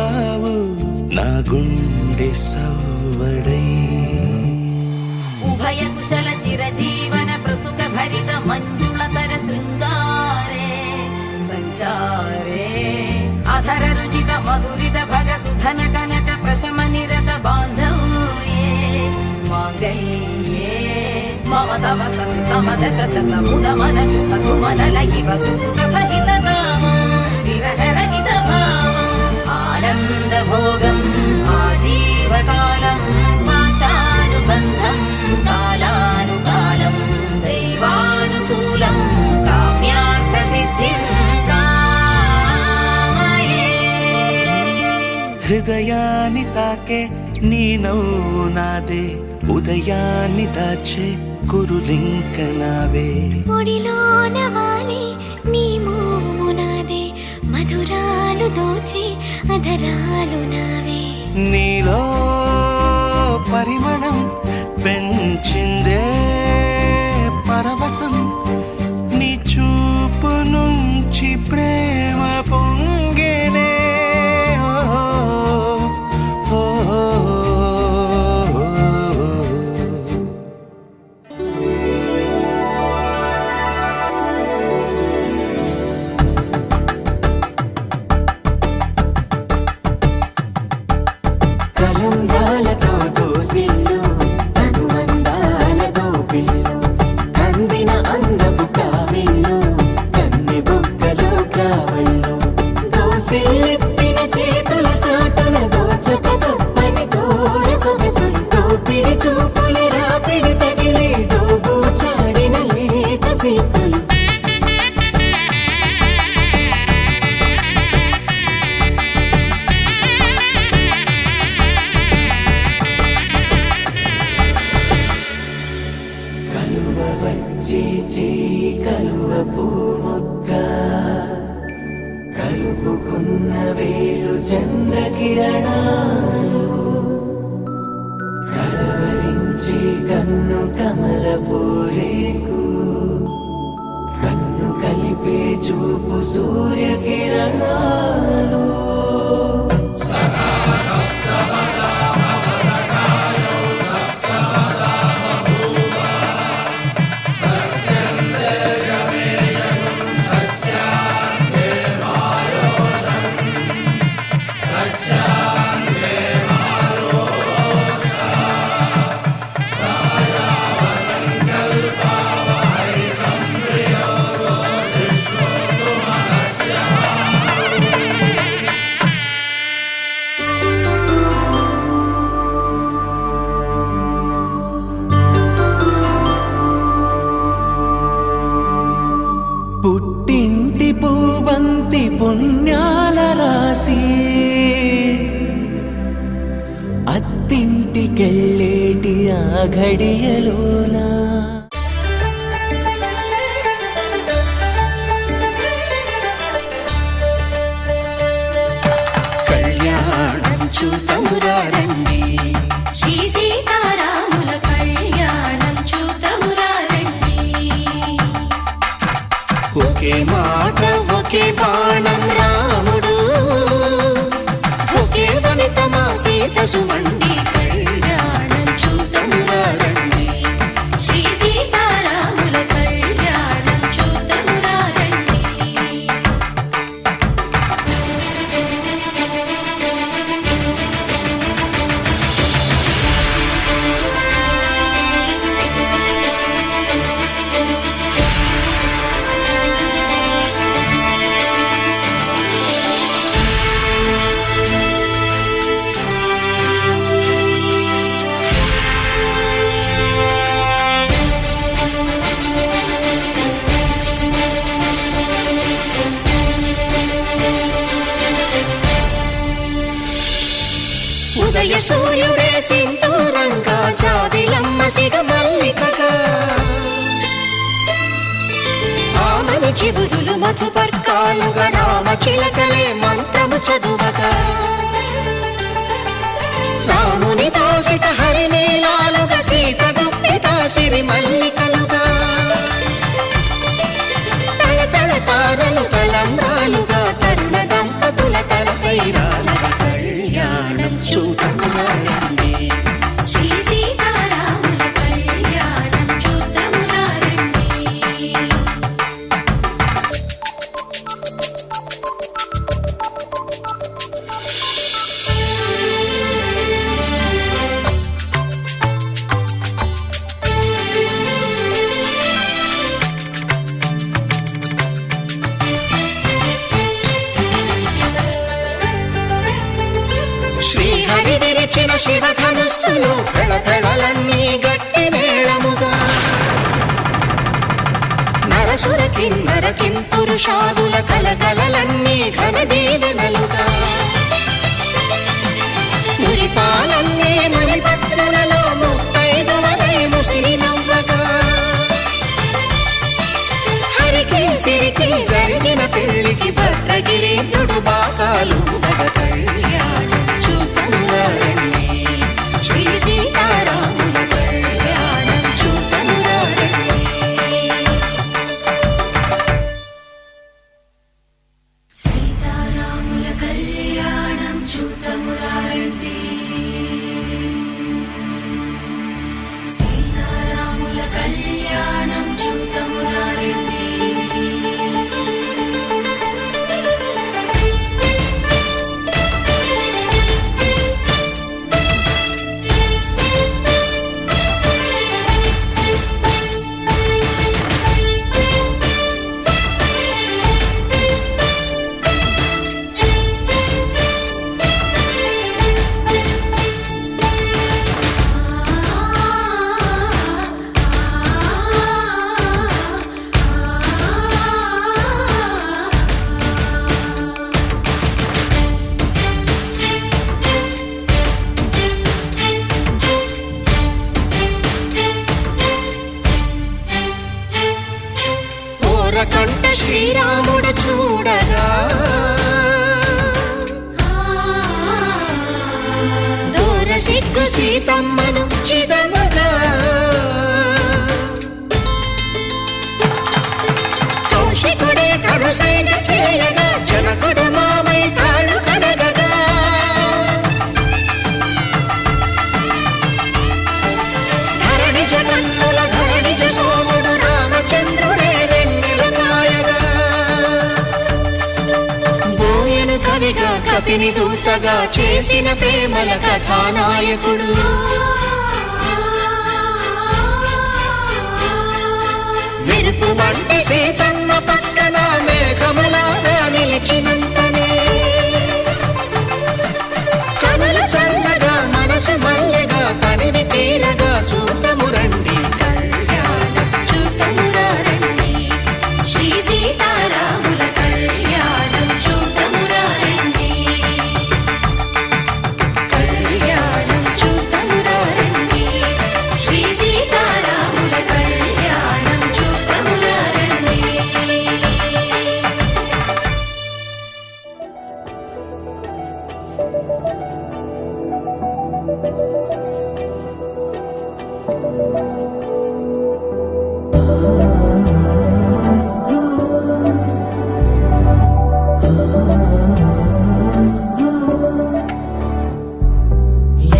Speaker 5: వచ్చావు నా గుండె సవ్వడై
Speaker 7: ఉభయ కుశల చిరజీవన ప్రసుక భరిత మంజుళతర శృంగారే సంచారే అధర రుచిత మధురిత భగ సుధన కనక ప్రశమ నిరత బాంధవ్యే మాంగళ్యే మమ తవ సతి సమదశ శత ముద మన శుభ సుమన లయివ సుసుత సహిత విరహ రహిత భావం ఆనంద భోగం ఆజీవకాలం పాశానుబంధం కాలానుకాలం దైవానుకూలం కామ్యార్థ సిద్ధిం కామయే.
Speaker 5: హృదయాన్ని తాకే నీ నవ్వు నాదే ఉదయాన్ని దాచే కురులింక నావే
Speaker 2: ఒడిలోన వాలి నీ మోము నాదే మధురాలు దోచి అధరాలు నావే
Speaker 5: నీలో పరిమళం పెంచిందే పరవశం నీ చూపు నుంచి ప్రేమ పొంగేనే ఓ, ఓ, ఓ, ఓ.
Speaker 1: కలంబ్రాలతో దోసిల్లు అనుబంధాలతో పిల్లు అందిన అందపు కావిళ్ళు కన్నె బుగ్గలో గ్రావళ్ళు దోసిల్లెత్తిన చేతుల చాటున దోచక తప్పని దూర సొగసులతో పిడి చూపుల రాపిడి తగిలి దోబూచాడిన లేత సీపులు కలువ వచ్చే చేయి కలువ పూమొక్క కలుపుకున్న వేలు చంద్రకిరణాలు కలవరించే కన్ను కమల పూరేకు కన్ను కలిపే చూపు సూర్యకిరణాలు పుట్టింటి పూబంతి పుణ్యాల రాసి అత్తింటికెళ్ళేటి ఆ ఘడియలోనా కళ్యాణం చూతమురారండి
Speaker 2: శ్రీ సీతారాముల కళ్యాణం చూతమురా రండి
Speaker 1: ఒకే మాట ఒకే బాణం రాముడు ఒకే వనిత మా సీత సుమండి కళ్యాణం చూతమురా రండి
Speaker 2: శ్రీ సీతారాముల కళ్యాణం చూతమురా రండి
Speaker 1: ఉదయ సూర్యుడే సింధూరంగా జాబిలమ్మ సిగ మల్లికగా ఆమని చివురులు మధుపర్కాలుగా రామ చిలకలే మంత్రము చదువగా రాముని దోసిట హరినీలాలుగా సీత గుప్పిట సిరి మల్లికలుగా తళతళ తారలు తలంబ్రాలుగా తరుణ దంపతుల తలపైరాలుగా శ్రీహరి విరిచిన శివధనుస్సులో పెళపెళలన్నీ గట్టి మేళముగా నరసుర కిన్నర కింపురుషాదుల కలకలలన్నీ ఘన దీవెనలుగా మురిపాలన్నీ మునిపత్రులలో ముత్తైదువలై ముసినవ్వగా హరికి సిరికి జరిగిన పెళ్లికి భద్రగిరీంద్రుడు బాకాలు కళ్యాణం చూతమురారండి శ్రీ సీతారాముల కళ్యాణం చూతమురారండి
Speaker 2: సీతారాముల కళ్యాణం చూతమురారండి సీతారాముల కళ్యాణం చూతమురారండి
Speaker 1: కంట శ్రీరాముడు చూడగా దూర సిగ్గు సీతమ్మను చిదమగా కౌశికుడే కరుసైన చేయగా జనకుడు మామై కాళ్ళు కడగగా ధరణి జగన్నుల ధరణి సోముడు రామచంద్రుడే కవిగా కపిని దూతగా చేసిన ప్రేమల కథానాయకుడు మెరుపు వంటి సీతమ్మ పక్కన మేఘములాగా నిలిచినంతనే కనులు చల్లగా మనసు మల్లెగా తనివి తీరగా చూతమురండి కళ్యాణం చూతమురారండి శ్రీ సీతారాముల కళ్యాణం చూతమురారండి కళ్యాణం చూతమురారండి శ్రీ సీతారాముల కళ్యాణం చూతమురారండి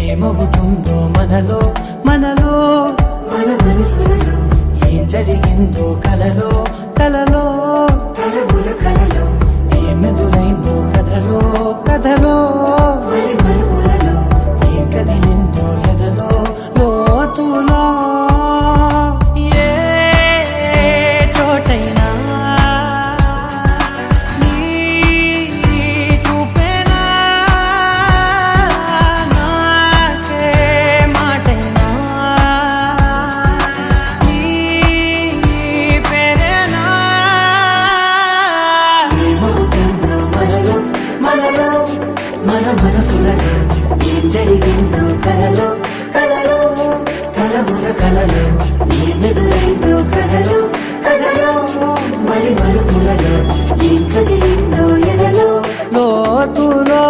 Speaker 4: ఏమవుతుందో మనలో మనలో మన మనసులలో ఏం జరిగిందో కలలో కలలో తరముల కలలో ఏమెదురైందో కథలో కథలో మరి మరుపులలో ఏం కదిలిందో ఎదలో లోతులో ఏ చోటైనా నీ చూపేనా నాకే మాటైనా నీ పేరేనా ఏమవుతుందో మనలో మనలో మన మనసులలో ఏం జరిగిందో కలలో కలలో తలముల కలలో ఏమెదురైందో కథలో కథలో మరి మరుపులలో ఏం కదిలిందో ఎదలో లోతులో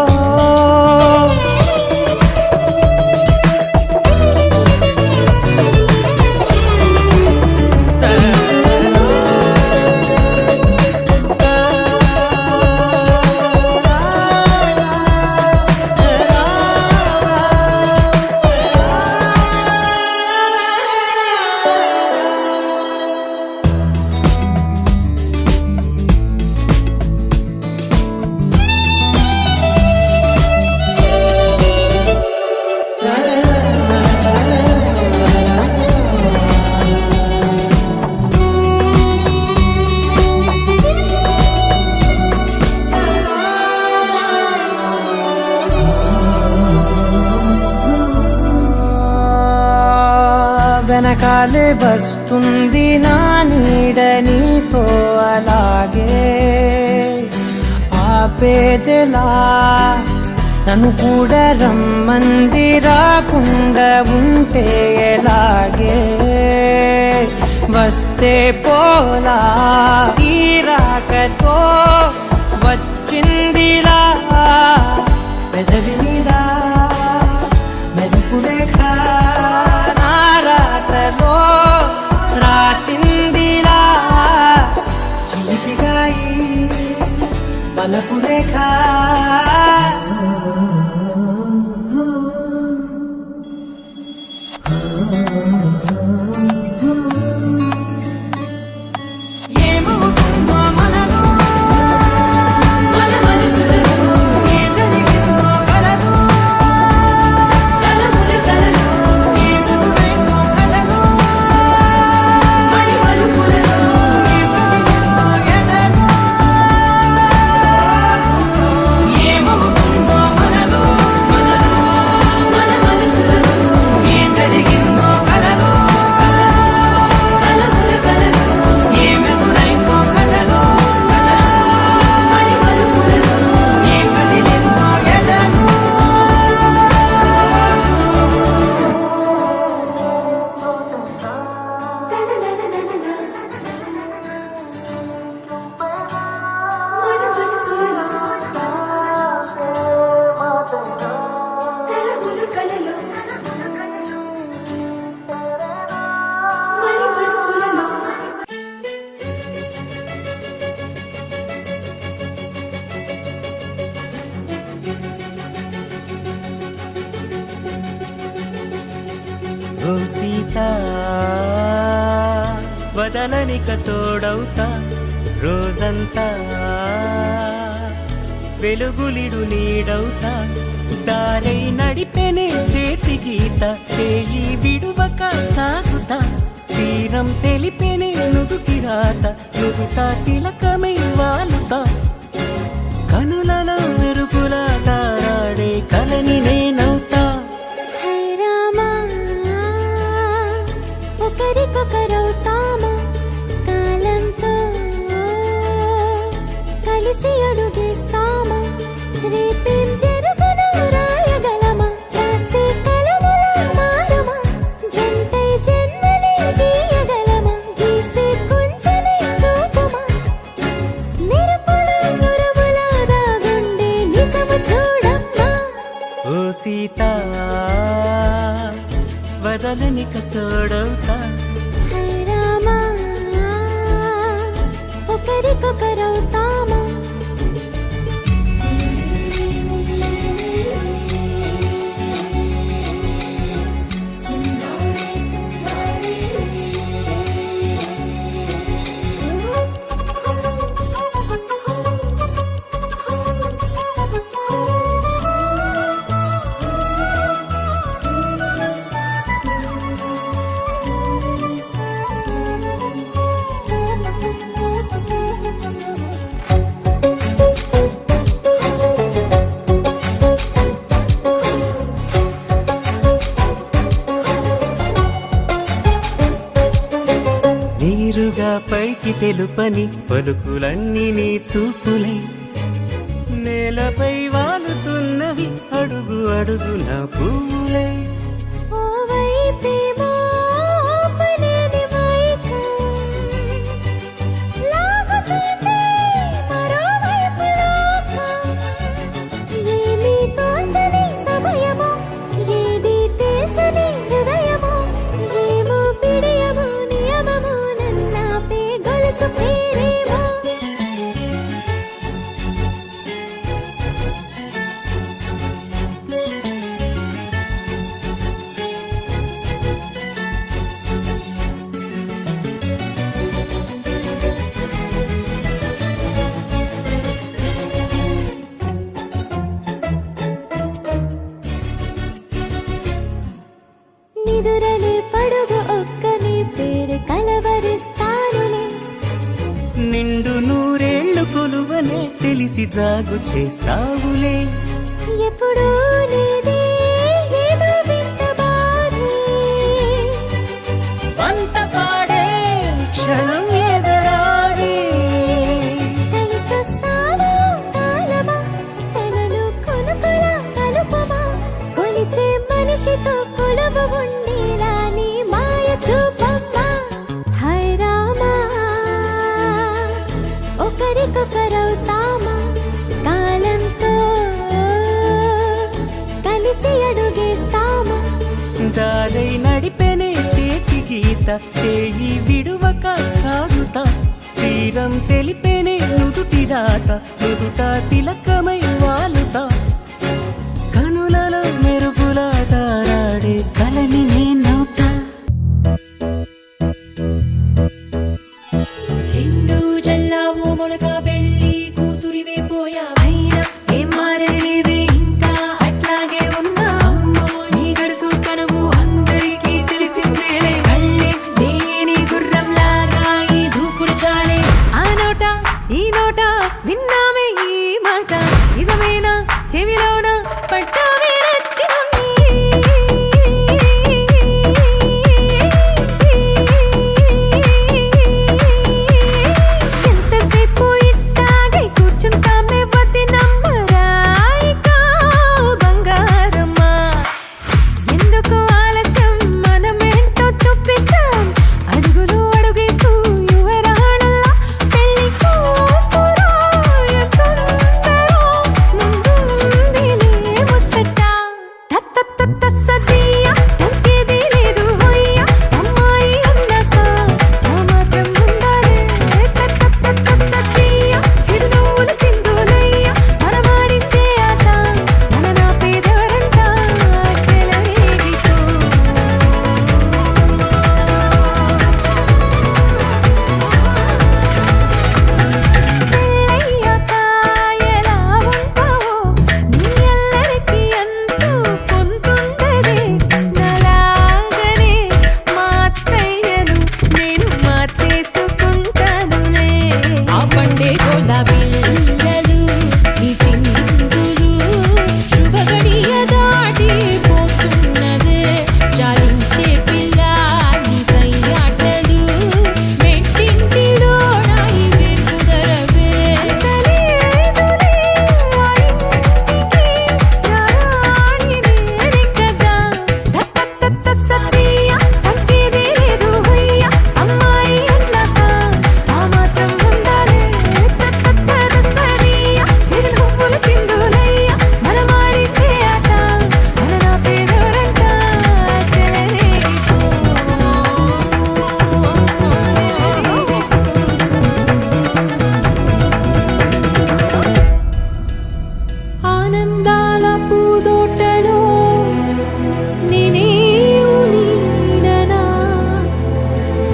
Speaker 4: వెనకాలే వస్తుంది నా నీడ నీతో అలాగే ఆపేదెలా నన్ను కూడా రమ్మంది రాకుండా ఉంటే ఎలాగే వస్తే పోలా తీరాకతో వచ్చిందిలా పెదవి మీద మెరుపులేఖ నారాటలో రాసిందిలా చిలిపిగాయి బలపులేఖ
Speaker 6: ఓ సీత వదలనిక తోడవుతా రోజంతా వెలుగులిడు నీడవుతా దారై నడిపెనే చేతి గీత చేయి విడువక సాగుతా తీరం తెలిపెనే నుదుటి రాత నుదుట తిలకమై వాలుతా కనులలో మెరుపులా తారాడే కలని నేనవుతా
Speaker 2: ఒకరికొకరవుతామా కాలంతో కలిసి అడుగేస్తామా రేపేం జరుగునో రాయగలమా రాసే కలముల మారమా జంటై జన్మని గీయగలమా గీసే కొంచెనే చూపుమా మెరుపుల మురముల దాగుండే నిజము చూడమ్మా
Speaker 6: ఓ సీత వదలనిక తోడవుతా
Speaker 2: రామా ఒకరికొకరవుతామా
Speaker 6: నీరుగా పైకి తెలుపని పలుకులన్నీ నీ చూపులై నేలపై వాలుతున్నవి అడుగు అడుగు నా పువ్వులై
Speaker 2: ఓవైపేమో ఆపలేని మైకం లాగుతుంది మరోవైపు లోకం ఏమీ తోచని సమయమో ఏది తేల్చని హృదయమో ఏమో పిడియమో నియమమో నన్నాపే గొలుసు పేరేమో నిదురలే పడుగు ఒక్కని పేరు కలవరిస్తానులే
Speaker 6: నిండు నూరేళ్లు కొలువనే తెలిసి జాగు చేస్తావులే
Speaker 2: ఎప్పుడూ లేదే ఏదో వింత బాధే అడుగేస్తామా
Speaker 6: దారై నడిపెనే చేతి గీత చేయి విడువక సాగుతా తీరం తెలిపెనే నుదుటి రాత నుదుట తిలకమై వాలుతా కనులలో మెరుపుల తారాడే కలని నేనవుతా
Speaker 2: రెండు జల్లావు మొలక బెళ్ళి కూతురివే పోయా అయినా ఏం మారలేదే ఇంకా అట్లాగే ఉన్నా అమ్మో నీ గడుసు కనము అందరికీ తెలిసిందేలే కళ్ళే లేని గుర్రంలాగా ఈ దూకుడు చాలే ఆ నోట ఈ నోట విన్నామే ఈ మాట నిజమేనా చెవిలోన పట్టావే నచ్చినోన్ని ఎంతసేపు ఇట్టాగే కూర్చుంటామే వద్ది నమ్మరాయికా బంగారమ్మా ఎందుకు ఆలస్యం మనమేంటో చూపిద్దాం అడుగులు అడుగేస్తూ యువరాళ్ళలా పెళ్లి కూతురా ఎంతుందరో ముందుందిలే ముచ్చట తత్త సదియ తగ్గేది లేదు హొయ్య అమ్మాయి అన్నాక ఆ మాత్రం ఉండాలే తత్త సదియ చిరునవ్వుల చిందులయ్య మనమాడిందే ఆట మన నా పేదవరంట చెలరేగితో పెళ్ళయ్యాక ఎలా ఉంటావో నీ ఎల్లరికి అంటూ పొందుండదే నాలాగనే మా అత్తయ్యను నేను మార్చేసుకుంటానులే ఆ పండే గోదాబిల్లలు నీ చిందులు శుభగడియ దాటి పోతున్నదే చాలించే పిల్ల నీ సయ్యాటలు మెట్టింటిలో నాయి వేర్కుదరవే తలేదులే ఆ ఇంటికి రాణి నేనే కదా దత్త సత్య తగ్గేది లేదు హొయ్య అమ్మాయి అన్నాక ఆ మాత్రం ఉండాలే తత్త సదియ చిరునవ్వుల చిందులయ్య మనమాడిందే ఆట మన నా పేదవరంట ఆనందాల పూదోటలో నేనేవు నీడనా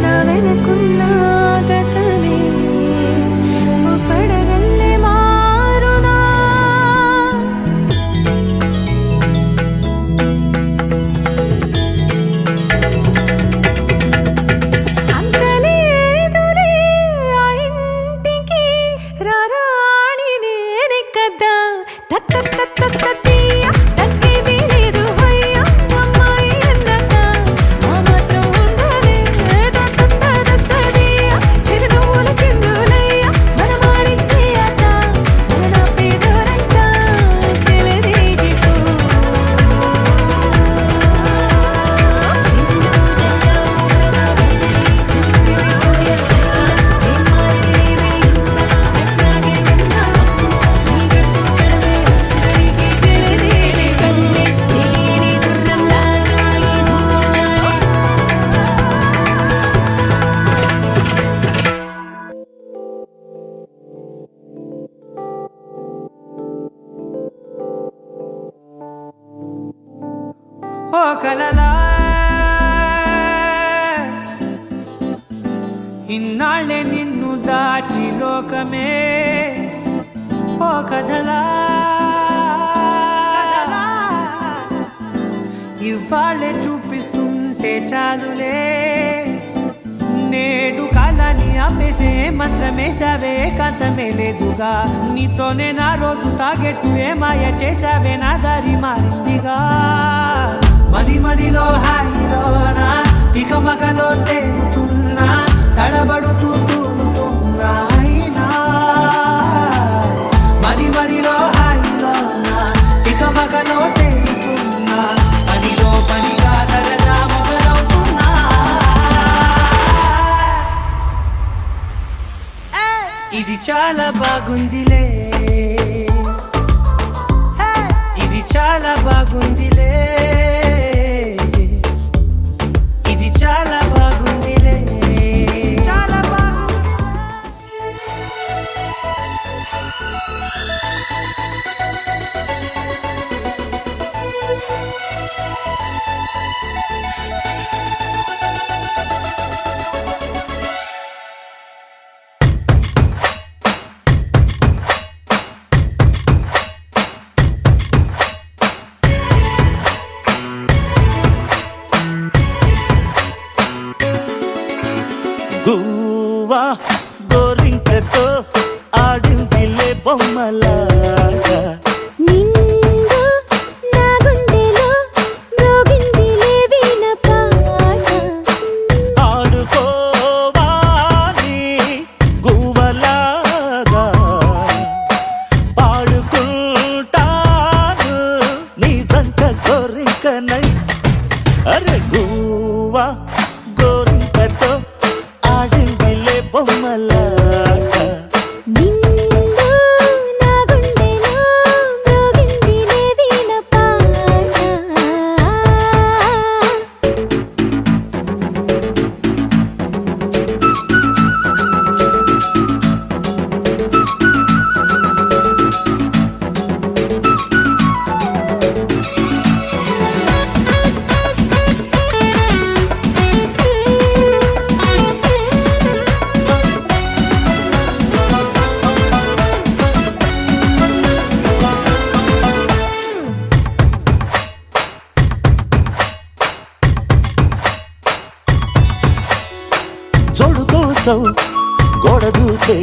Speaker 2: నా వెనకున్న గతమే ఓ పడగల్లే మారునా అంతలేదులే ఆ ఇంటికి రాణి నేనే కదా తత్త సత్య తగ్గేది లేదు హొయ్య అమ్మాయి అన్నాక ఆ మాత్రం ఉండాలే తత్త సదియ చిరునవ్వుల చిందులయ్య మనమాడిందే ఆట మన నా పేదవరంట చెలరేగిపో
Speaker 4: ఓ కలలా ఇన్నాళ్ళే నిన్ను దాచి లోకమే ఓ కథలా ఇవాళ్ళే చూపిస్తుంటే చాలులే నేడు కాలాన్ని ఆపేసే మంత్రమేశావే కాంతమే లేదుగా నీతోనే నా రోజు సాగెట్టు ఏ మాయ చేశావే నా దారి మారిందిగా మది మదిలో హాయిలోనా ఇక మగలో తేలుతున్నా తడబడుతూ తూలుతున్నా అయినా మది మదిలో హాయిలోనా ఇక మగలో తేలుతున్నా పనిలో పనిగా సరదా మొదలవుతున్నా ఇది చాలా బాగుందిలే ఇది చాలా బాగుందిలే
Speaker 6: గువ్వా గోరింకతో ఆడిందిలే బొమ్మలాగా
Speaker 2: నిండు నా గుండెలో మ్రోగిందిలే వీణ పాట
Speaker 6: ఆడుకోవాలి గువ్వలాగా పాడుకుంటాను నీ జంట గోరింకనై అరే గువ్వా గోరింకతో ఆడిందిలే బొమ్మలాగా
Speaker 2: నిండు నా గుండెలో మ్రోగిందిలే వీణ పాట
Speaker 6: జోడు కోసం గోడ దూకే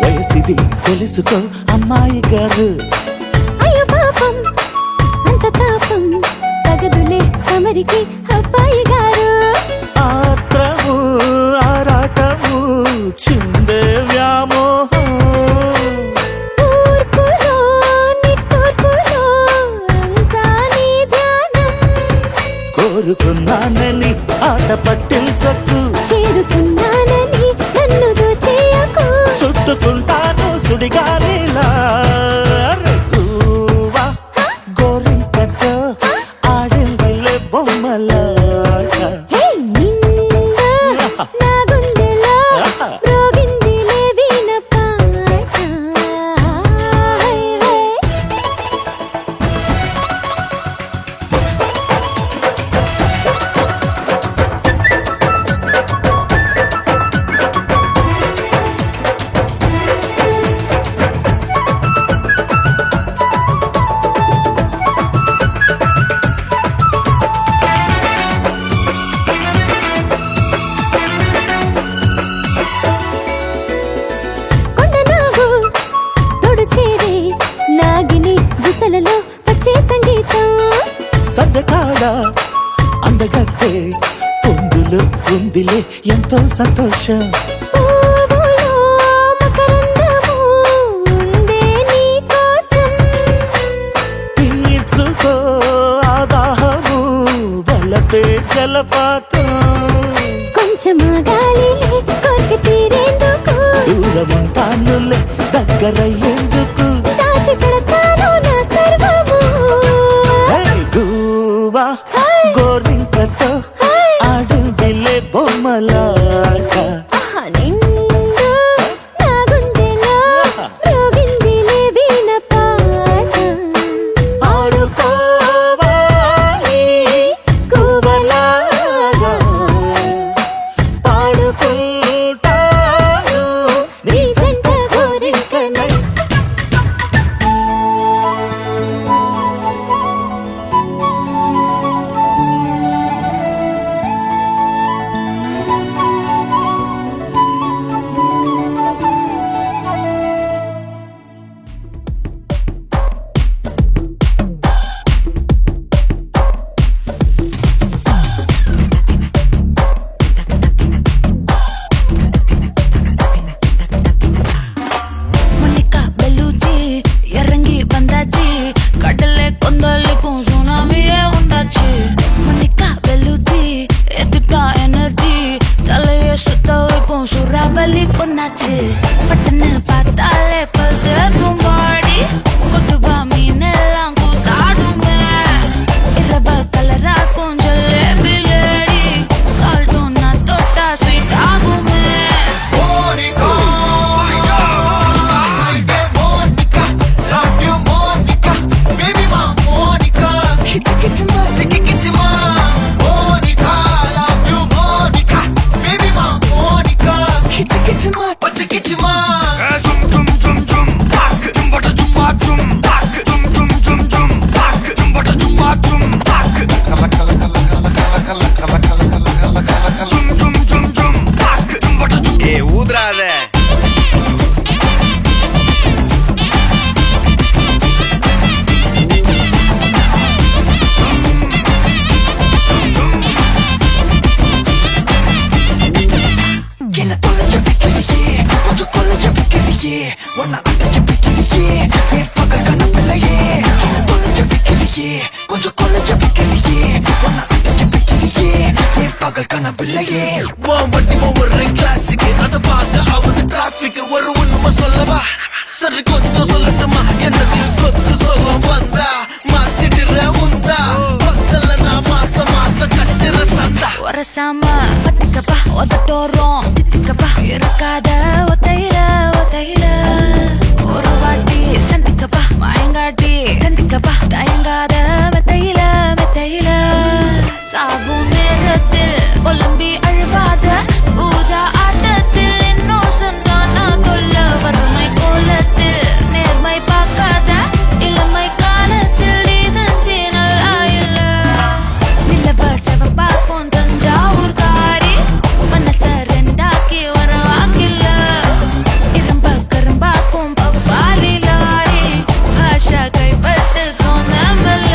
Speaker 6: వయసిది తెలుసుకో అమ్మాయి గారు
Speaker 2: అయ్యో పాపం అంత తాపం తగదులే తమరికి అబ్బాయి గారు
Speaker 6: ఆత్రము ఆరాటము చిందే వ్యామోహం
Speaker 2: తూర్పులో నిట్టూర్పులో అంతా నీ ధ్యానం
Speaker 6: కోరుకున్నానని ఆట పట్టించకు
Speaker 2: చేరుకున్నానని నన్ను దోచేయకు
Speaker 6: చుట్టుకుంటాను సుడిగాలిలా గువ్వా గోరింకతో ఆడిందిలే బొమ్మలాగా
Speaker 2: హే నిండు నా గుండెలో మ్రోగిందిలే వీణ పాట హే హే కొండనాగు తోడు చేరే నాగిని గుసలలో వచ్చే సంగీతం
Speaker 6: సద్దకాడ అందగట్టే పొందులు ఉందిలే ఎంతో సంతోషం
Speaker 2: పువ్వులో మకరందము ఉందే నీ కోసం
Speaker 6: తీర్చుకో ఆదాహము వలపే జలపాతం
Speaker 2: కొంచెం గాలిలే కోరిక తీరేందుకు
Speaker 6: దూరముంటానులే దగ్గరయ్యేందుకు
Speaker 2: దాచి పెడతాను నా సర్వము
Speaker 6: హే గువ్వా గోరింకతో ఆడిందిలే బొమ్మలాగా
Speaker 2: ఆహా, నిండు నా గుండెలో మ్రోగిందిలే వీణ పాట
Speaker 6: ఆడుకోవాలి గువ్వలాగా పాడుకుంటాను నీ జంట గోరింకనై
Speaker 8: Monica Bellucci இறங்கி வந்தாச்சு கடல்ல கொந்தளிக்கும் சுனாமியே உண்டாச்சு Monica Bellucci எதுட்டா எனர்ஜி தலைய சுத்த வைக்கும் சூறாவளி பொண்ணாச்சு பட்டன்னு பார்த்தாலே பல்ஸ் ஏத்தும் பாடி கொட்டுபா மீனெல்லாம் கூத்தாடுமே இரவ கலராக்கும் ஜல்லேபி லேடி சால்ட்டும் நான் தொட்டா ஸ்வீட் ஆகுமே
Speaker 3: Monica, love you, Monica, baby, my Monica. Kitty, kitty,
Speaker 5: இல்லையே கொஞ்சம் கொள்ளைய வைக்கலையே உன்னை அடைய வைக்கலையே என் பகல் கனவில்லையே உன் வண்டி ஒவ்வொரு கிளாஸுக்கு அதை பார்த்து அவரு டிராபிக் ஒரு உண்மை சொல்லவா சரி கொத்து சொல்லட்டுமா என்னது சொத்து சொல்ல வந்தா மாத்திடுற உந்தா பத்தல நான் மாசம் மாசம் கட்டுற சந்தா
Speaker 8: ஒரசாம ஒத்துக்கப்பா ஒதட்டோரம் தித்திக்கப்பா இருக்காத ஒத்தையில ஒத்தையில ஒரு வாட்டி சந்திக்கப்பா மாயங்காட்டி சந்திக்கப்பா தயங்காத மெத்தையில மெத்தையில சாகும் நேரத்தில் ஒலம்பி அழுவாத பூஜா ஆட்டத்தில் இன்னும் சொன்னானா தொல்ல வறுமை கோலத்தில் நேர்மை பார்க்காத இளமை காலத்தில் டீசன்சி நல்லா இல்ல நிலவ செவப்பாக்கும் தஞ்சாவூர் காரி மனச ரெண்டாக்கி வர வாக்கில்ல இரும்ப கரும்பாக்கும் பப்பாரி லாரி பாஷா கைப்பட்டுக்கும் நம்பல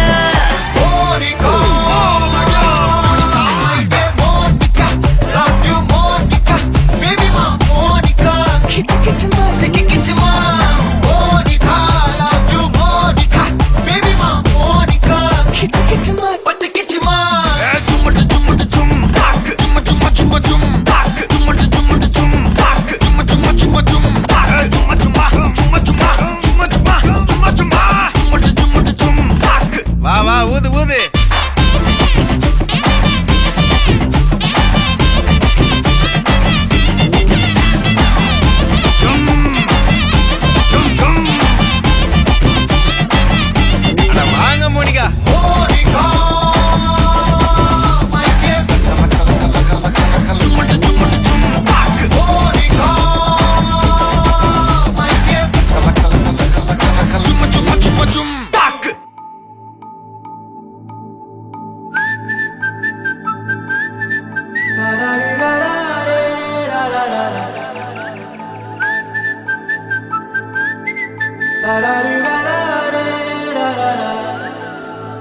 Speaker 5: வா வா ஊது ஊது வாங்க மோனிகா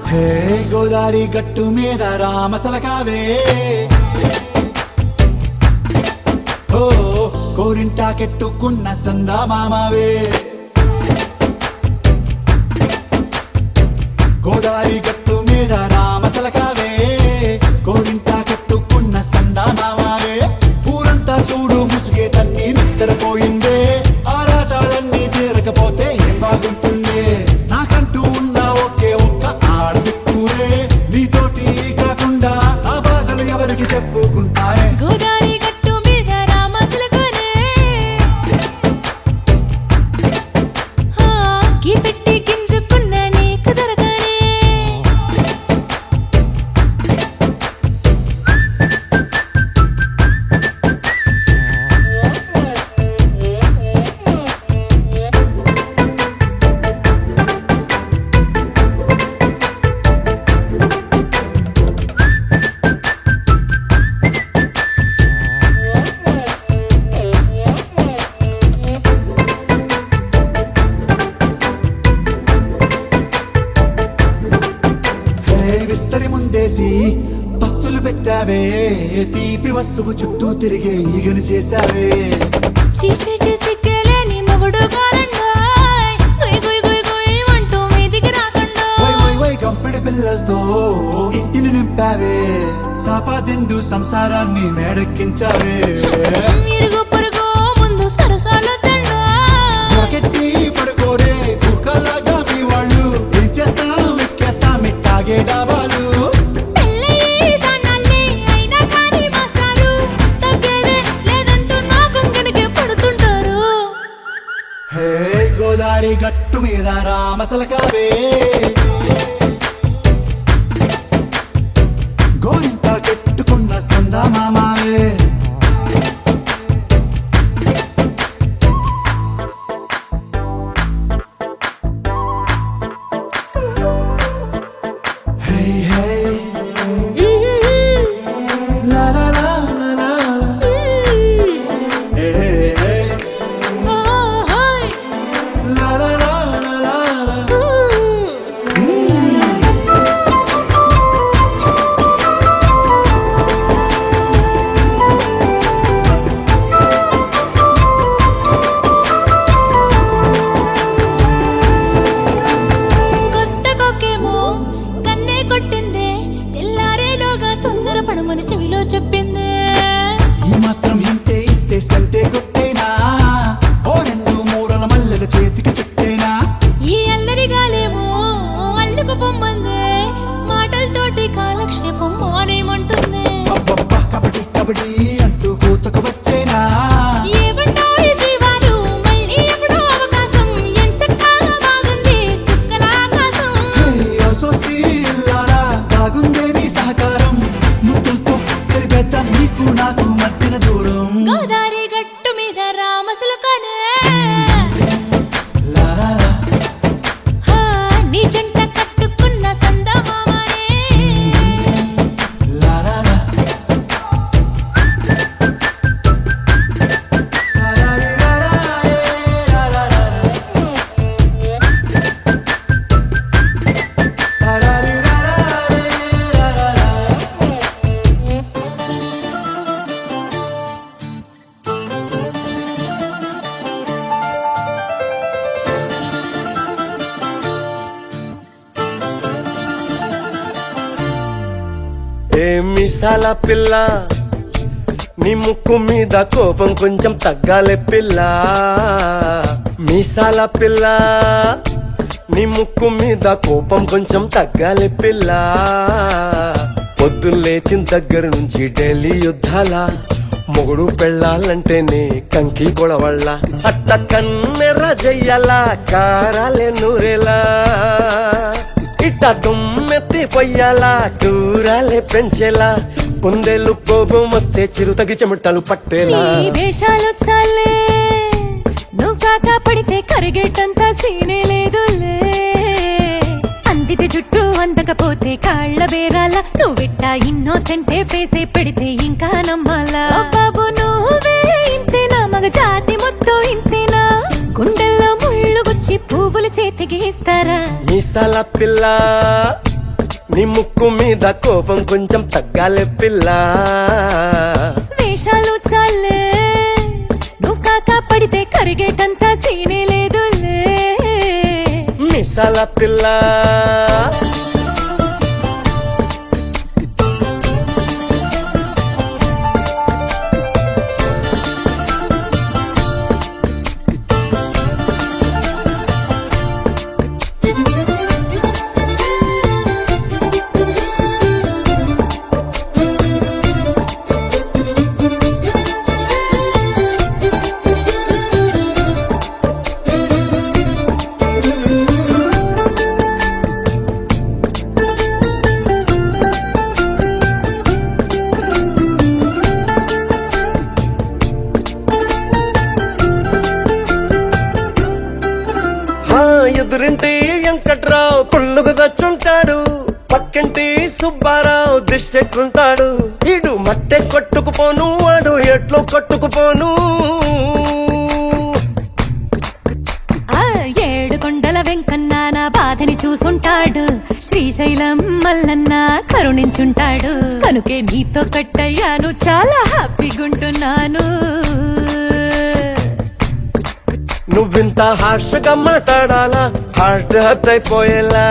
Speaker 3: హే గోదారి గట్టు మీద రామసలకావే ఓ కోరింటాకెట్టుకున్న సందా మామావే గోదారి గట్టు మీద రామసలకావే కోరింటాకెట్టుకున్న సందా మామావే ఊరంతా చూడు ముసుగే తన్ని నిద్రపోయిందే ఆరాటాలన్నీ తీరకపోతే ఏం బాగుంటుందే నాకంటూ ఉన్న ఒకే ఒక్క ఆడదిక్కురే నీతోటి కాకుండా నా బాధలు ఎవరికి చెప్పుకుంటారే
Speaker 2: గోదారి గట్టు మీద రామసలకనే కీ పెట్టి గింజుకున్న నీకు దొరకనే
Speaker 3: విస్తరి ముందేసి పస్తులు పెట్టావే తీపి వస్తువు చుట్టూ తిరిగే ఈగను చేశావే
Speaker 2: చీచీ సిగ్గలేని మొగుడు కారండాయ్ గుయ్ గుయ్ గుయ్ గుయ్ అంటూ మీదికి రాకండా
Speaker 3: వై వై వై గంపెడి పిల్లలతో ఇంటిని నింపావే సాపాదిండు సంసారాన్ని మేడెక్కించావే
Speaker 2: ఇరుగు పొరుగు ముందు సరసాలు తండా
Speaker 3: రాకెట్టి పడుకోరే కుక్కలాగా మీ వాళ్ళు ఏం చేస్తాం ఎక్కేస్తాం ఇట్టాగే డాబాలు
Speaker 2: పెళ్ళయి సన్నాల్ని అయినా కానీ మాస్తారు తగ్గేదే లేదంటూ నా కొంగనకే పడుతుంటారు
Speaker 3: హే గోదారి గట్టు మీద రామసలకావే గోరింటా కెట్టుకున్న సందా మామావే హే హే లా లా లా లా లా లా. హే హే లా లా లా లా లా లా.
Speaker 2: పడమని చెవిలో చెప్పింది.
Speaker 3: ఈ మాత్రం హింటే ఇస్తే సంటే కొట్టేనా, ఓ రెండు మూరల మల్లెల చేతికి చుట్టేనా.
Speaker 2: ఈ అల్లరి గాలేమో అల్లుకు పొమ్మందే, మాటలతోటి కాలక్షేపం మానేమంటుంది.
Speaker 3: అబ్బబ్బా కబడ్డీ కబడ్డీ అంటూ కూతకు వచ్చేనా.
Speaker 2: ఏమంటావు ఈ శ్రీవారు, మళ్ళీ ఎప్పుడో అవకాశం, ఎంచక్కా బాగుంది చుక్కల ఆకాశం.
Speaker 3: హే అసోసిల్లారా బాగుందే నీ సహకారం, ముద్దులతో సరిపెద్దాం నీకు నాకు మధ్యన దూరం.
Speaker 2: గోదారి గట్టు మీద రామసులకనే,
Speaker 3: లాలాలా
Speaker 2: హా, నీ జంట కట్టుకున్న సందమామనే.
Speaker 3: లాలాలా
Speaker 9: ఏ మిసాల పిల్ల, నీ ముక్కు మీద కోపం కొంచెం తగ్గాలే పిల్ల. మీసాల పిల్ల, నీ ముక్కు మీద కోపం కొంచెం తగ్గాలే పిల్ల. పొద్దున్న లేచిన దగ్గర నుంచి ఢిల్లీ యుద్ధాల, మొగుడు పెళ్ళాలంటేనే కంకి గొడవళ్ళ. అట్ట కన్నెర్ర జయ్యాల కారాలే నూరేలా, ఇట్ట దుమ్మెత్తి పొయ్యాలా కూరాలే పెంచేలా. కుందేలు కోపం వస్తే చిరుతగి చెమటలు పట్టేలా.
Speaker 2: ఈ వేషాలు చాలే, నువ్వు కాక పడితే కరిగేటంత సీనే లేదులే. అందితే జుట్టు అందకపోతే కాళ్ళ బేరాల, నువ్విట్టా ఇన్నోసెంటే ఫేసే పెడితే ఇంకా నమ్మాలా. ఓ బాబు నువ్వే ఇంతేనా, మగ జాతి మొత్తం ఇంతేనా, గుండెల్లో ముళ్ళు గుచ్చి పువ్వులు చేతికి ఇస్తారా.
Speaker 9: మీసాల పిల్ల, నీ ముక్కు మీద కోపం కొంచెం తగ్గాలే పిల్ల.
Speaker 2: వేషాలు చాలే, నువ్వు కాక పడితే కరిగేటంత సీనే లేదులే.
Speaker 9: మీసాల పిల్ల. ఎదురింటి వెంకట్రావు పుల్లుకు తెచ్చుంటాడు, పక్కింటి సుబ్బారావు దిష్టెట్లుంటాడు. ఇడు మట్టె కొట్టుకుపోను, వాడు ఎట్లో కొట్టుకుపోను.
Speaker 2: ఆ ఏడు కొండల వెంకన్న నా బాధని చూసుంటాడు, శ్రీశైలం మల్లన్న కరుణించుంటాడు. కనుకే నీతో కట్టయ్యాను, చాలా హ్యాపీగుంటున్నాను.
Speaker 9: నువ్వింత హార్షగా మాట్లాడాలా, హార్ట్ హత్ అయిపోయేలా.